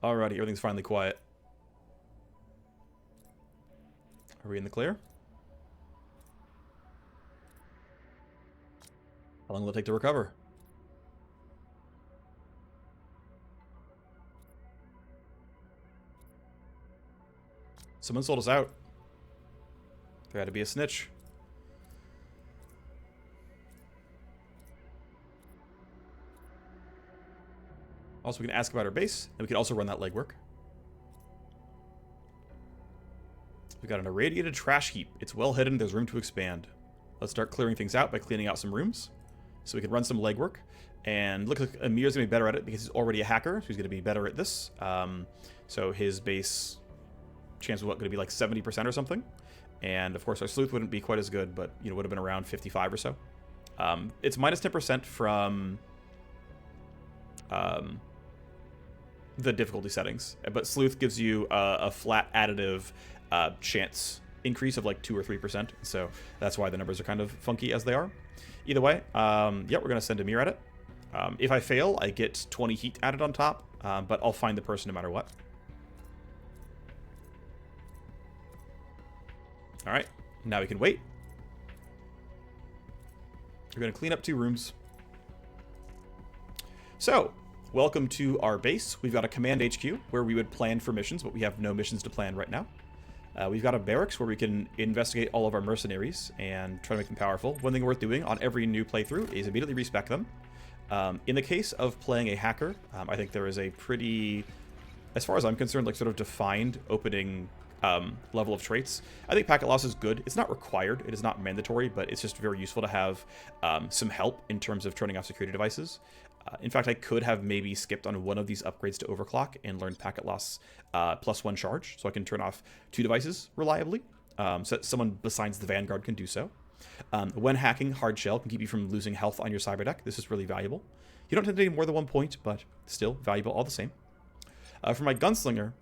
Alrighty, everything's finally quiet. Are we in the clear? How long will it take to recover? Someone sold us out. There had to be a snitch. Also, we can ask about our base, and we can also run that legwork. We've got an irradiated trash heap. It's well hidden. There's room to expand. Let's start clearing things out by cleaning out some rooms. So we can run some legwork. And looks like Amir's going to be better at it because he's already a hacker. So he's going to be better at this. So his base chance was going to be like 70% or something. And of course, our sleuth wouldn't be quite as good, but would have been around 55 or so. It's minus 10% from the difficulty settings, but sleuth gives you a flat additive chance increase of like 2 or 3%, so that's why the numbers are kind of funky as they are. Either way, yeah, we're gonna send Emir at it. If I fail, I get 20 heat added on top, but I'll find the person no matter what. All right, now we can wait. We're gonna clean up 2 rooms. So welcome to our base. We've got a command HQ where we would plan for missions, but we have no missions to plan right now. We've got a barracks where we can investigate all of our mercenaries and try to make them powerful. One thing worth doing on every new playthrough is immediately respec them. In the case of playing a hacker, I think there is a pretty, as far as I'm concerned, like sort of defined opening level of traits. I think packet loss is good. It's not required. It is not mandatory, but it's just very useful to have some help in terms of turning off security devices. In fact, I could have maybe skipped on one of these upgrades to overclock and learned packet loss +1 charge, so I can turn off 2 devices reliably. So that someone besides the Vanguard can do so. When hacking, hard shell can keep you from losing health on your cyber deck. This is really valuable. You don't tend to need more than 1 point, but still valuable all the same. For my gunslinger,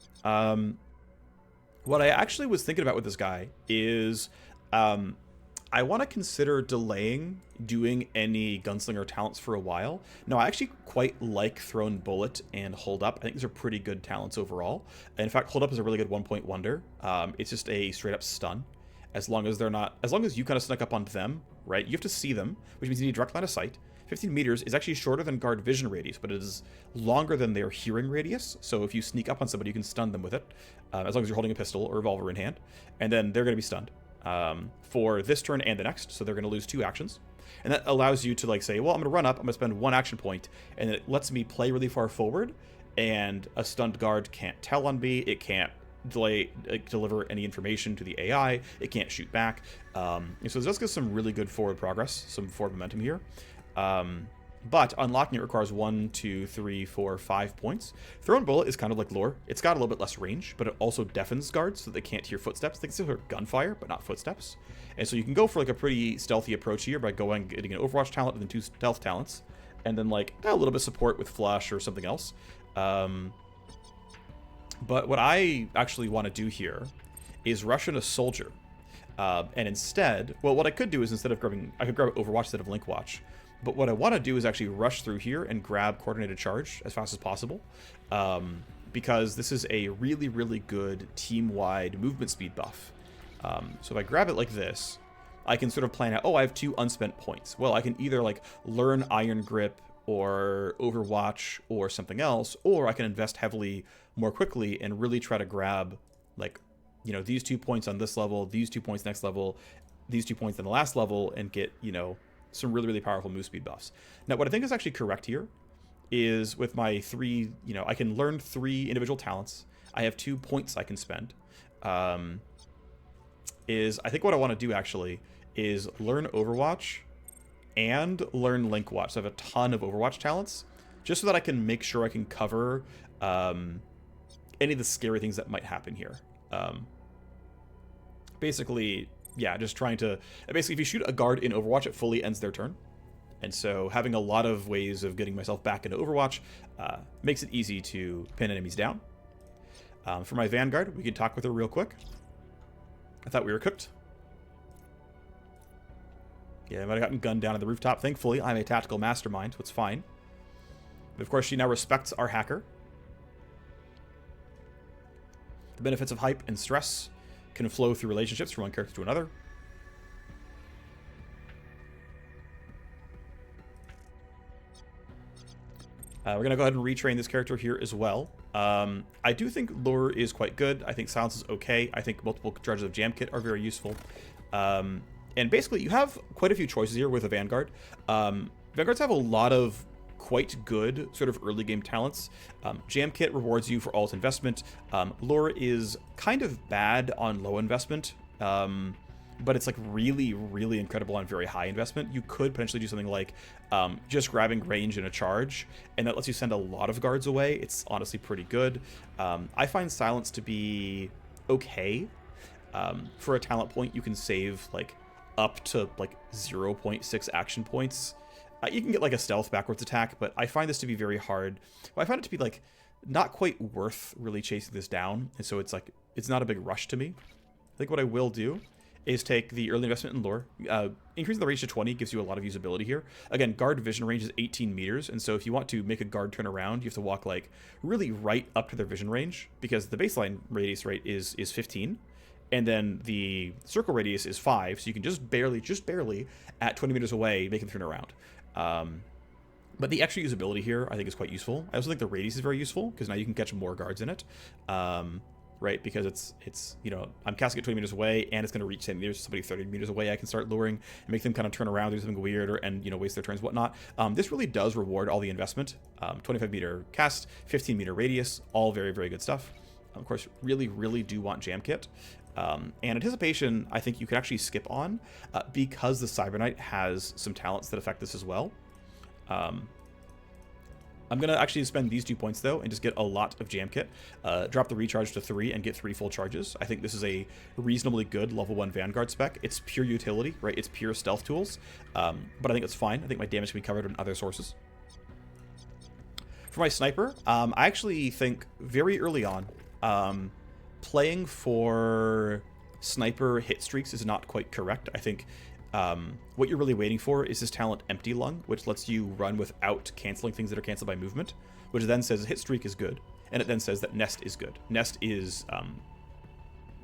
what I actually was thinking about with this guy is I want to consider delaying doing any gunslinger talents for a while. Now, I actually quite like Thrown Bullet and Hold Up. I think these are pretty good talents overall. In fact, Hold Up is a really good 1-point wonder. It's just a straight up stun. As long as they're not, as long as you kind of snuck up onto them, right? You have to see them, which means you need direct line of sight. 15 meters is actually shorter than guard vision radius, but it is longer than their hearing radius. So if you sneak up on somebody, you can stun them with it, as long as you're holding a pistol or revolver in hand, and then they're going to be stunned for this turn and the next. So they're going to lose 2 actions, and that allows you to like say, well, I'm going to run up, I'm going to spend 1 action point, and it lets me play really far forward, and a stunned guard can't tell on me. It can't deliver any information to the AI. It can't shoot back. And so this gives some really good forward progress, some forward momentum here. But unlocking it requires 1, 2, 3, 4, 5 points. Thrown Bullet is kind of like Lore. It's got a little bit less range, but it also deafens guards so they can't hear footsteps. They can still hear gunfire, but not footsteps. And so you can go for like a pretty stealthy approach here by getting an Overwatch talent and then 2 stealth talents, and then like a little bit of support with Flash or something else. But what I actually want to do here is rush in a soldier. And instead, well, what I could do is instead of grabbing, I could grab Overwatch instead of Link Watch. But what I want to do is actually rush through here and grab Coordinated Charge as fast as possible. Because this is a really, really good team-wide movement speed buff. So if I grab it like this, I can sort of plan out, oh, I have 2 unspent points. Well, I can either like learn Iron Grip or Overwatch or something else, or I can invest heavily more quickly and really try to grab like, you know, these 2 points on this level, these 2 points next level, these 2 points on the last level, and get, you know, some really, really powerful move speed buffs. Now, what I think is actually correct here is with my 3, you know, I can learn 3 individual talents. I have 2 points I can spend. Is I think what I want to do actually is learn Overwatch and learn Link Watch. So I have a ton of Overwatch talents, just so that I can make sure I can cover any of the scary things that might happen here. Basically, yeah, just trying to... Basically, if you shoot a guard in Overwatch, it fully ends their turn. And so having a lot of ways of getting myself back into Overwatch makes it easy to pin enemies down. For my Vanguard, we can talk with her real quick. I thought we were cooked. Yeah, I might have gotten gunned down on the rooftop. Thankfully, I'm a tactical mastermind, so it's fine. But of course, she now respects our hacker. The benefits of hype and stress can flow through relationships from one character to another. We're going to go ahead and retrain this character here as well. I do think Lure is quite good. I think Silence is okay. I think multiple charges of Jam Kit are very useful. And basically, you have quite a few choices here with a Vanguard. Vanguards have a lot of quite good sort of early game talents. Jam Kit rewards you for all its investment. Lure is kind of bad on low investment, but it's like really, really incredible on very high investment. You could potentially do something like just grabbing range and a charge, and that lets you send a lot of guards away. It's honestly pretty good. I find Silence to be okay. For a talent point, you can save like up to like 0.6 action points. You can get like a stealth backwards attack, but I find this to be very hard. Well, I find it to be like not quite worth really chasing this down, and so it's like it's not a big rush to me. I think what I will do is take the early investment in Lure. Increasing the range to 20 gives you a lot of usability here. Again, guard vision range is 18 meters, and so if you want to make a guard turn around, you have to walk like really right up to their vision range, because the baseline radius rate is 15. And then the circle radius is 5, so you can just barely, at 20 meters away, make them turn around. But the extra usability here, I think, is quite useful. I also think the radius is very useful, because now you can catch more guards in it. Right, because it's you know, I'm casting it 20 meters away, and it's going to reach 10 meters. Somebody 30 meters away, I can start luring and make them kind of turn around, do something weird, and, you know, waste their turns, whatnot. This really does reward all the investment. 25 meter cast, 15 meter radius, all very, very good stuff. Of course, really do want Jam Kit. And Anticipation, I think you could actually skip on, because the Cyber Knight has some talents that affect this as well. I'm going to actually spend these 2 points, though, and just get a lot of Jam Kit. Drop the recharge to 3 and get 3 full charges. I think this is a reasonably good level 1 Vanguard spec. It's pure utility, right? It's pure stealth tools. But I think it's fine. I think my damage can be covered in other sources. For my Sniper, I actually think very early on, playing for Sniper hit streaks is not quite correct. I think what you're really waiting for is this talent Empty Lung, which lets you run without canceling things that are canceled by movement, which then says hit streak is good, and it then says that Nest is good. Nest is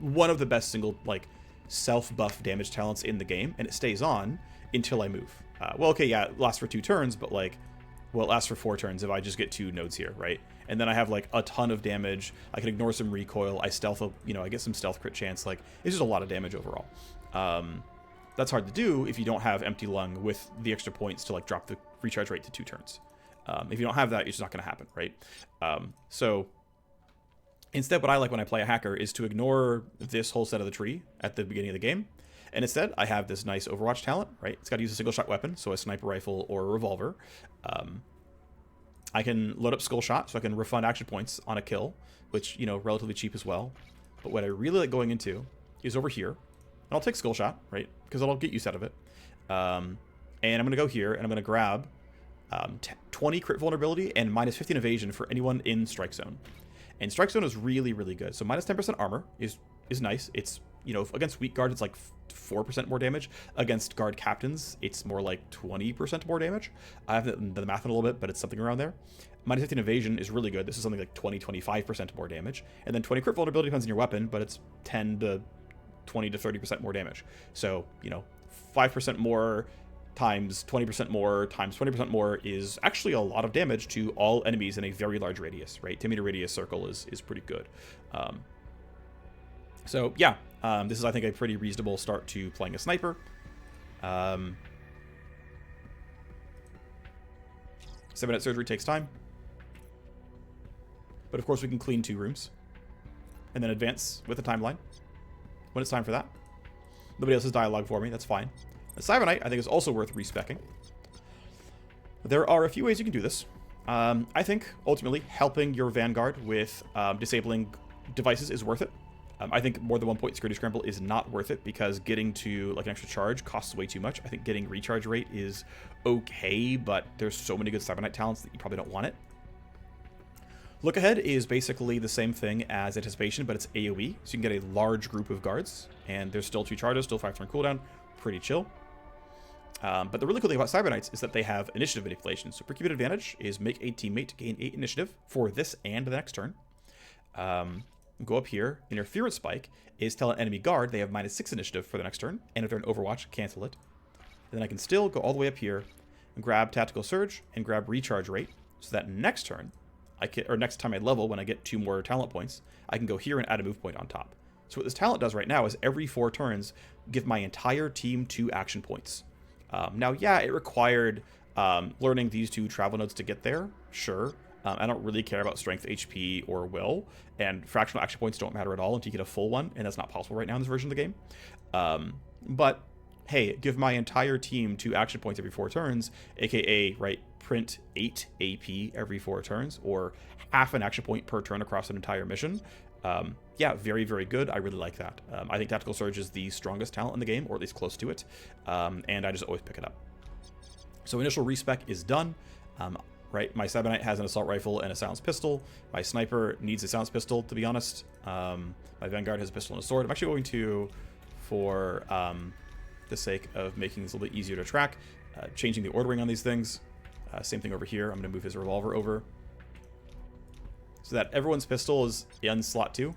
one of the best single, like, self-buff damage talents in the game, and it stays on until I move. Well, okay, yeah, it lasts for 2 turns, but, like, well, it lasts for 4 turns if I just get 2 nodes here, right? And then I have, like, a ton of damage. I can ignore some recoil. I stealth, you know, I get some stealth crit chance. Like, it's just a lot of damage overall. That's hard to do if you don't have Empty Lung with the extra points to, like, drop the recharge rate to 2 turns. If you don't have that, it's just not going to happen, right? So instead, what I like when I play a hacker is to ignore this whole set of the tree at the beginning of the game. And instead, I have this nice Overwatch talent, right? It's got to use a single shot weapon, so a sniper rifle or a revolver. I can load up Skull Shot, so I can refund action points on a kill, which, you know, relatively cheap as well. But what I really like going into is over here. And I'll take Skull Shot, right? Because that'll get use out of it. And I'm going to go here, and I'm going to grab 20 crit vulnerability and minus 15 evasion for anyone in Strike Zone. And Strike Zone is really good. So minus 10% armor is nice. It's, you know, against weak guard, it's like 4% more damage. Against guard captains, it's more like 20% more damage. I have the math in a little bit, but it's something around there. Minus 15 evasion is really good. This is something like 25% more damage. And then 20 crit vulnerability depends on your weapon, but it's 10 to 20 to 30% more damage. So, you know, 5% more times 20% more times 20% more is actually a lot of damage to all enemies in a very large radius, right? 10 meter radius circle is pretty good. So yeah, this is, I think, a pretty reasonable start to playing a sniper. 7-minute surgery takes time, but of course we can clean 2 rooms and then advance with the timeline when it's time for that. Nobody else has dialogue for me, that's fine. The Cyber Knight, I think, is also worth respecking. There are a few ways you can do this. I think, ultimately, helping your Vanguard with disabling devices is worth it. I think more than 1 point security scramble is not worth it, because getting to, like, an extra charge costs way too much. I think getting recharge rate is okay, but there's so many good Cyber Knight talents that you probably don't want it. Look Ahead is basically the same thing as Anticipation, but it's AoE, so you can get a large group of guards, and there's still 2 charges, still 5-turn cooldown, pretty chill. But the really cool thing about Cyber Knights is that they have initiative manipulation. So Percubate Advantage is make a teammate gain 8 initiative for this and the next turn. Go up here. Interference Spike is tell an enemy guard they have minus 6 initiative for the next turn, and if they're in Overwatch, cancel it. And then I can still go all the way up here and grab Tactical Surge and grab Recharge Rate, so that next turn, or next time I level, when I get 2 more talent points, I can go here and add a move point on top. So what this talent does right now is every 4 turns, give my entire team 2 action points. Now, yeah, it required learning these 2 travel nodes to get there, sure. I don't really care about strength, HP, or will, and fractional action points don't matter at all until you get a full one, and that's not possible right now in this version of the game. But, hey, give my entire team 2 action points every 4 turns, aka, right, print 8 AP every 4 turns, or half an action point per turn across an entire mission. Yeah, very good. I really like that. I think Tactical Surge is the strongest talent in the game, or at least close to it, and I just always pick it up. So initial respec is done. Right, my Cyber Knight has an assault rifle and a silenced pistol. My sniper needs a silenced pistol, to be honest. My Vanguard has a pistol and a sword. I'm actually going to, for the sake of making this a little bit easier to track, changing the ordering on these things. Same thing over here. I'm going to move his revolver over, so that everyone's pistol is in slot 2,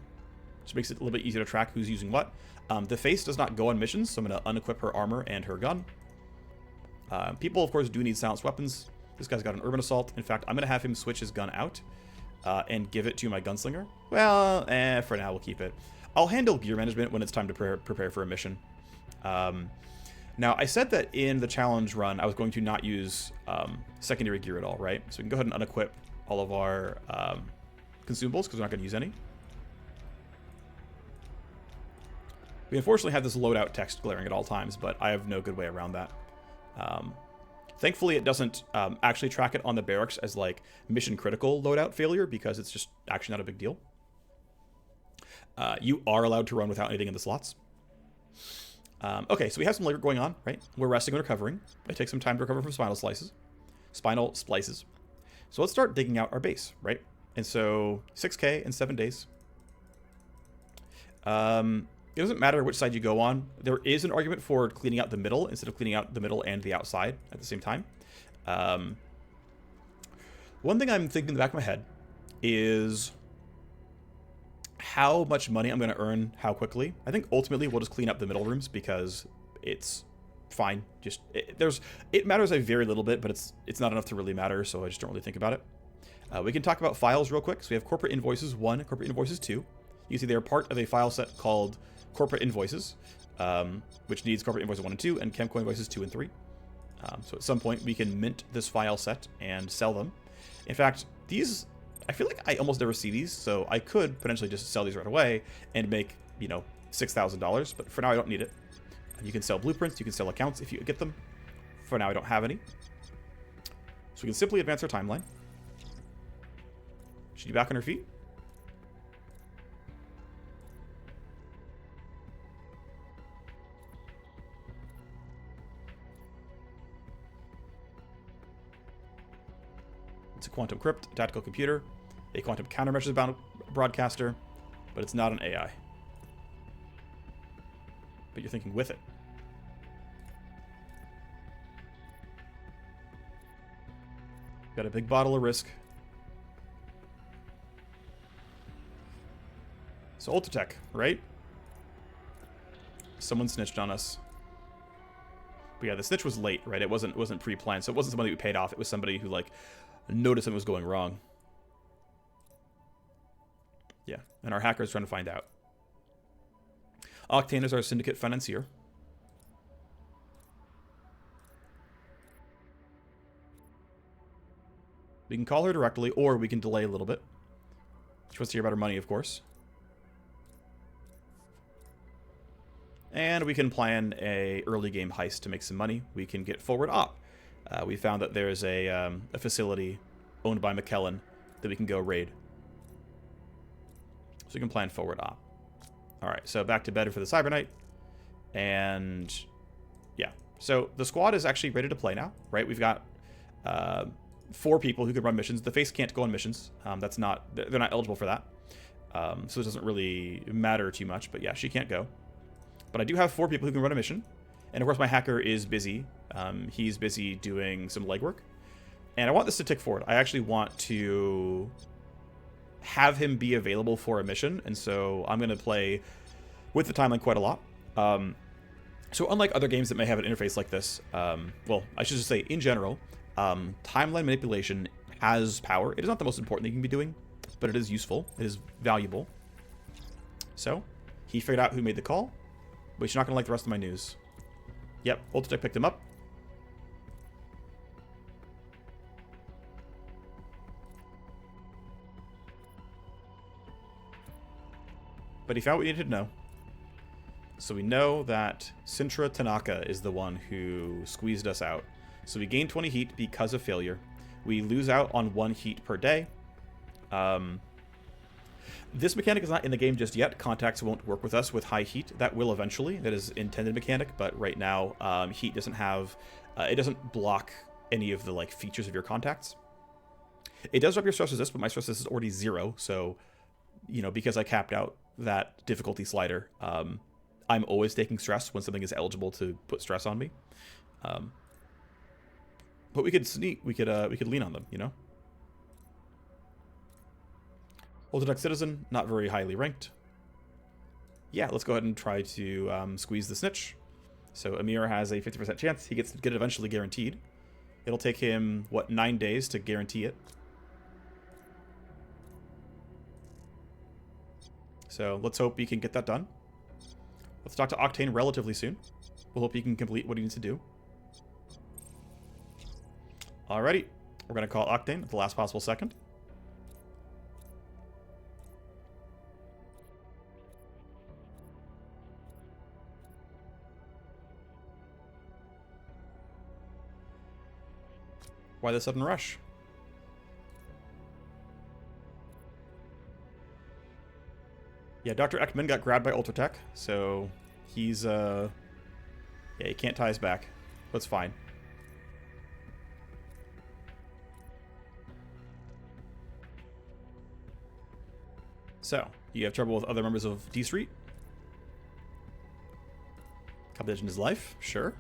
which makes it a little bit easier to track who's using what. The face does not go on missions, so I'm going to unequip her armor and her gun. People, of course, do need silenced weapons. This guy's got an urban assault. In fact, I'm going to have him switch his gun out and give it to my gunslinger. Well, for now, we'll keep it. I'll handle gear management when it's time to prepare for a mission. Now, I said that in the challenge run, I was going to not use secondary gear at all, right? So we can go ahead and unequip all of our consumables, because we're not going to use any. We unfortunately have this loadout text glaring at all times, but I have no good way around that. Thankfully, it doesn't actually track it on the barracks as like mission critical loadout failure, because it's just actually not a big deal. You are allowed to run without anything in the slots. Okay, so we have some labor going on, right? We're resting and recovering. It takes some time to recover from spinal splices. So let's start digging out our base, right? And so 6K in 7 days. It doesn't matter which side you go on. There is an argument for cleaning out the middle instead of cleaning out the middle and the outside at the same time. One thing I'm thinking in the back of my head is how much money I'm going to earn how quickly. I think ultimately we'll just clean up the middle rooms because it's fine. Just it matters a very little bit, but it's not enough to really matter, so I just don't really think about it. We can talk about files real quick. So we have corporate invoices 1, corporate invoices 2. You see they're part of a file set called corporate invoices, which needs corporate invoices 1 and 2 and chemical invoices 2 and 3. So at some point we can mint this file set and sell them. In fact, these, I feel like I almost never see these, so I could potentially just sell these right away and make, you know, $6,000, but for now I don't need it. You can sell blueprints, you can sell accounts if you get them. For now I don't have any. So we can simply advance our timeline. Should be back on her feet. It's a quantum crypt, a tactical computer, a quantum countermeasures broadcaster, but it's not an AI. But you're thinking with it. Got a big bottle of risk. So Ultratech, right? Someone snitched on us. But yeah, the snitch was late, right? It wasn't pre-planned, so it wasn't somebody who paid off. It was somebody who like noticed something was going wrong. Yeah, and our hacker's trying to find out. Octane is our syndicate financier. We can call her directly, or we can delay a little bit. She wants to hear about her money, of course. And we can plan a early game heist to make some money. We can get forward op. We found that there's a facility owned by McKellen that we can go raid. So we can plan forward op. All right, so back to bed for the Cyber Knight. And yeah, so the squad is actually ready to play now, right? We've got 4 people who can run missions. The face can't go on missions. They're not eligible for that. So it doesn't really matter too much, but yeah, she can't go. But I do have 4 people who can run a mission. And of course my hacker is busy. He's busy doing some legwork. And I want this to tick forward. I actually want to have him be available for a mission. And so I'm going to play with the timeline quite a lot. So unlike other games that may have an interface like this, well, I should just say in general, timeline manipulation has power. It is not the most important thing you can be doing, but it is useful. It is valuable. So he figured out who made the call. But you're not going to like the rest of my news. Yep, Ultratech picked him up. But he found what we needed to know. So we know that Sintra Tanaka is the one who squeezed us out. So we gain 20 heat because of failure. We lose out on 1 heat per day. This mechanic is not in the game just yet. Contacts won't work with us with high heat. That will eventually. That is intended mechanic, but right now heat doesn't have... it doesn't block any of the like features of your contacts. It does drop your stress resist, but my stress resist is already 0, so you know, because I capped out that difficulty slider, I'm always taking stress when something is eligible to put stress on me. But we could lean on them, you know. Ultratech Citizen, not very highly ranked. Yeah, let's go ahead and try to squeeze the snitch. So Amir has a 50% chance. He gets to get it eventually guaranteed. It'll take him, what, 9 days to guarantee it. So let's hope he can get that done. Let's talk to Octane relatively soon. We'll hope he can complete what he needs to do. Alrighty. We're going to call Octane at the last possible second. Why the sudden rush? Yeah, Dr. Ekman got grabbed by Ultratech, so he's, yeah, he can't tie us back. That's fine. So, you have trouble with other members of D Street? Competition is life? Sure.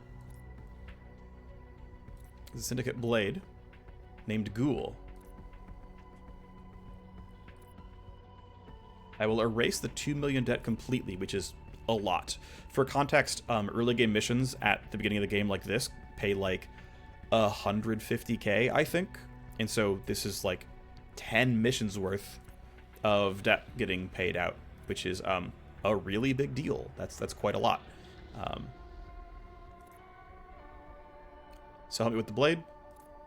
The Syndicate Blade, named Ghoul. I will erase the 2 million debt completely, which is a lot. For context, early game missions at the beginning of the game like this pay like 150k, I think. And so this is like 10 missions worth of debt getting paid out, which is a really big deal. That's quite a lot. So help me with the blade,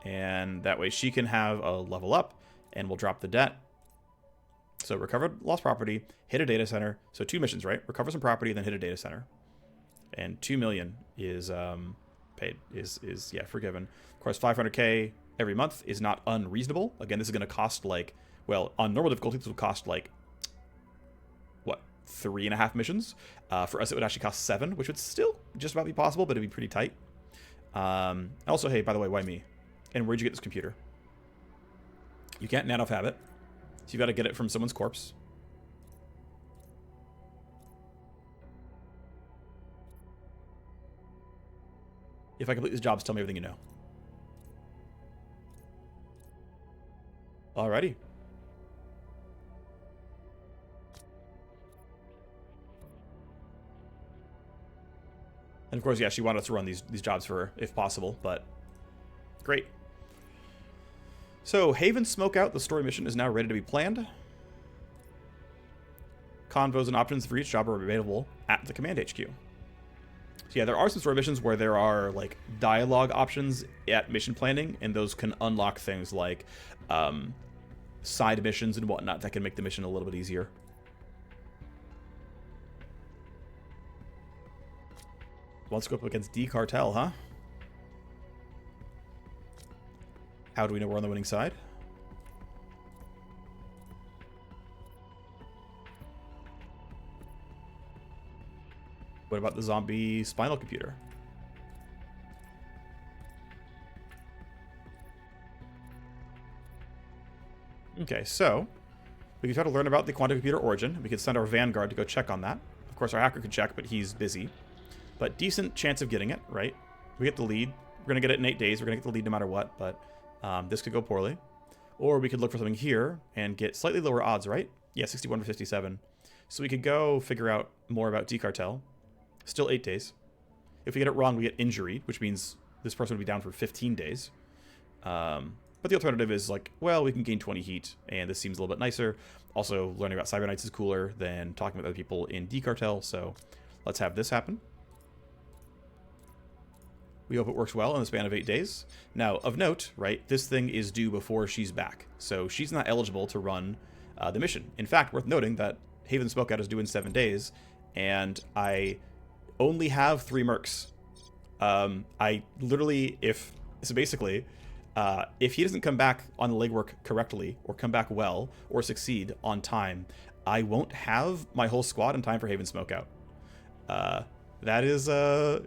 and that way she can have a level up, and we'll drop the debt. So recovered lost property, hit a data center. So 2 missions, right? Recover some property, then hit a data center. And 2 million is paid, is yeah, forgiven. Of course, 500k every month is not unreasonable. Again, this is going to cost like, well, on normal difficulty, this will cost like, what, 3.5 missions? For us, it would actually cost 7, which would still just about be possible, but it'd be pretty tight. Also, hey, by the way, why me? And where'd you get this computer? You can't nano-fab it. So you've got to get it from someone's corpse. If I complete these jobs, tell me everything you know. Alrighty. And of course, yeah, she wanted us to run these jobs for her, if possible, but great. So, Haven Smokeout, the story mission, is now ready to be planned. Convos and options for each job are available at the Command HQ. So yeah, there are some story missions where there are, like, dialogue options at mission planning, and those can unlock things like side missions and whatnot that can make the mission a little bit easier. Let's go up against D Cartel, huh? How do we know we're on the winning side? What about the zombie spinal computer? Okay, so we can try to learn about the quantum computer origin. We could send our Vanguard to go check on that. Of course, our hacker could check, but he's busy. But decent chance of getting it, right? We get the lead. We're going to get it in 8 days. We're going to get the lead no matter what, but this could go poorly. Or we could look for something here and get slightly lower odds, right? Yeah, 61 to 57. So we could go figure out more about D-Cartel. Still 8 days. If we get it wrong, we get injury, which means this person would be down for 15 days. But the alternative is like, well, we can gain 20 heat, and this seems a little bit nicer. Also, learning about Cyber Knights is cooler than talking with other people in D-Cartel, so let's have this happen. We hope it works well in the span of 8 days. Now, of note, right, this thing is due before she's back, so she's not eligible to run the mission. In fact, worth noting that Haven Smokeout is due in 7 days, and I only have 3 mercs. I literally, if he doesn't come back on the legwork correctly, or come back well, or succeed on time, I won't have my whole squad in time for Haven Smokeout. That is,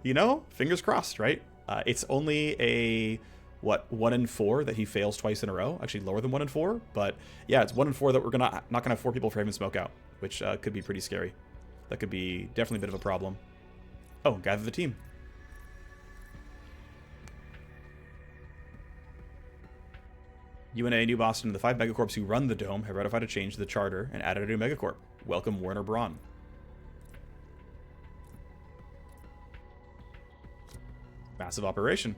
you know, fingers crossed, right? It's only a, what, 1 in 4 that he fails twice in a row. Actually, lower than 1 in 4. But yeah, it's 1 in 4 that we're not gonna have 4 people for Haven Smokeout, which could be pretty scary. That could be definitely a bit of a problem. Oh, gather the team. UNA, New Boston, and the 5 megacorps who run the Dome have ratified a change to the charter and added a new megacorp. Welcome, Warner-Braun. Massive operation.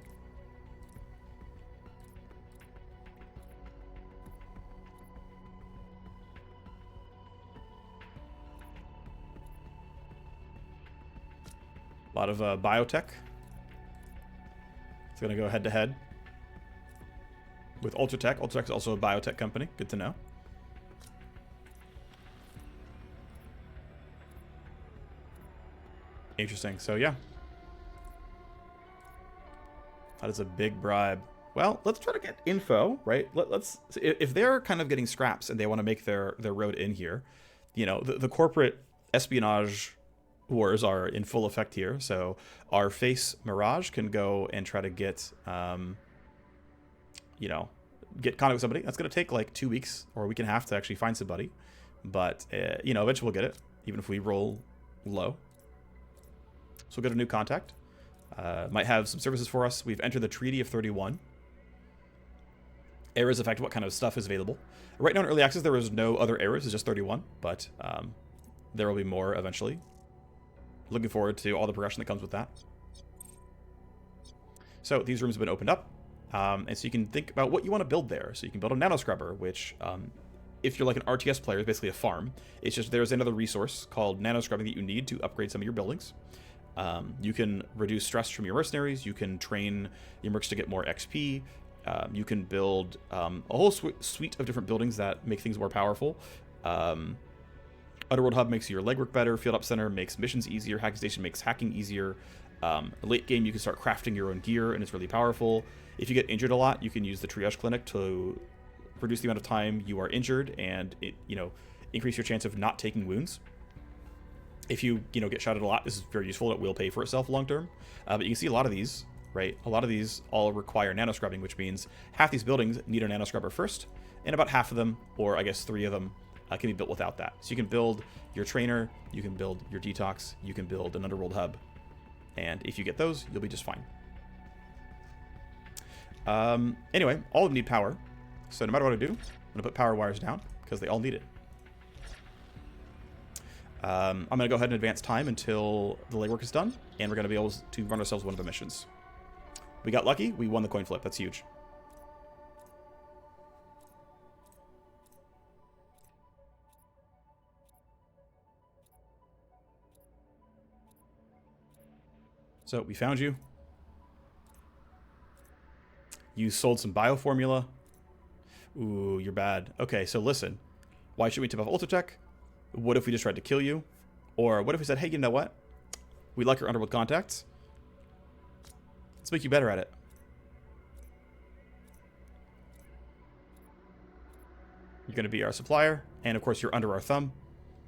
lot of biotech. It's going to go head-to-head with Ultratech. Ultratech is also a biotech company. Good to know. Interesting. So, yeah. That is a big bribe. Well, let's try to get info, right? Let's if they're kind of getting scraps and they want to make their road in here, you know, the corporate espionage wars are in full effect here. So our face Mirage can go and try to get, you know, get contact with somebody. That's going to take like 2 weeks or a week and a half to actually find somebody. But, you know, eventually we'll get it, even if we roll low. So we'll get a new contact. Might have some services for us. We've entered the Treaty of 31. Eras affect what kind of stuff is available. Right now in early access, there is no other eras. It's just 31, but there will be more eventually. Looking forward to all the progression that comes with that. So these rooms have been opened up, and so you can think about what you want to build there. So you can build a nano scrubber, which, if you're like an RTS player, is basically a farm. It's just there's another resource called nano scrubbing that you need to upgrade some of your buildings. You can reduce stress from your mercenaries. You can train your mercs to get more XP. You can build a whole suite of different buildings that make things more powerful. Underworld Hub makes your legwork better. Field Up Center makes missions easier. Hacking Station makes hacking easier. Late game, you can start crafting your own gear, and it's really powerful. If you get injured a lot, you can use the Triage Clinic to reduce the amount of time you are injured and, you know, increase your chance of not taking wounds. If you get shot at a lot, this is very useful. It will pay for itself long term. But you can see a lot of these, right? A lot of these all require nano scrubbing, which means half these buildings need a nano scrubber first, and about half of them, or I guess 3 of them, can be built without that. So you can build your trainer, you can build your detox, you can build an underworld hub, and if you get those, you'll be just fine. Anyway, all of them need power, so no matter what I do, I'm gonna put power wires down because they all need it. I'm going to go ahead and advance time until the legwork is done, and we're going to be able to run ourselves one of the missions. We got lucky. We won the coin flip. That's huge. So we found you. You sold some bioformula. Ooh, you're bad. Okay, so listen. Why should we tip off Ultratech? What if we just tried to kill you? Or what if we said, hey, you know what? We like your underworld contacts. Let's make you better at it. You're going to be our supplier. And of course, you're under our thumb.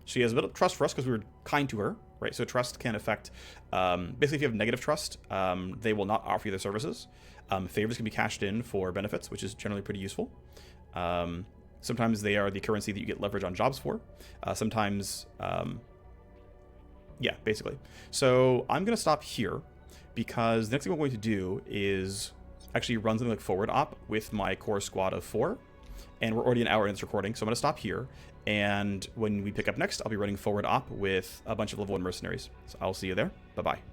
She has a bit of trust for us because we were kind to her, right? So trust can affect, basically if you have negative trust, they will not offer you their services. Favors can be cashed in for benefits, which is generally pretty useful. Sometimes they are the currency that you get leverage on jobs for. Sometimes, yeah, basically. So I'm going to stop here because the next thing we're going to do is actually run something like forward op with my core squad of 4. And we're already an hour in this recording, so I'm going to stop here. And when we pick up next, I'll be running forward op with a bunch of level 1 mercenaries. So I'll see you there. Bye-bye.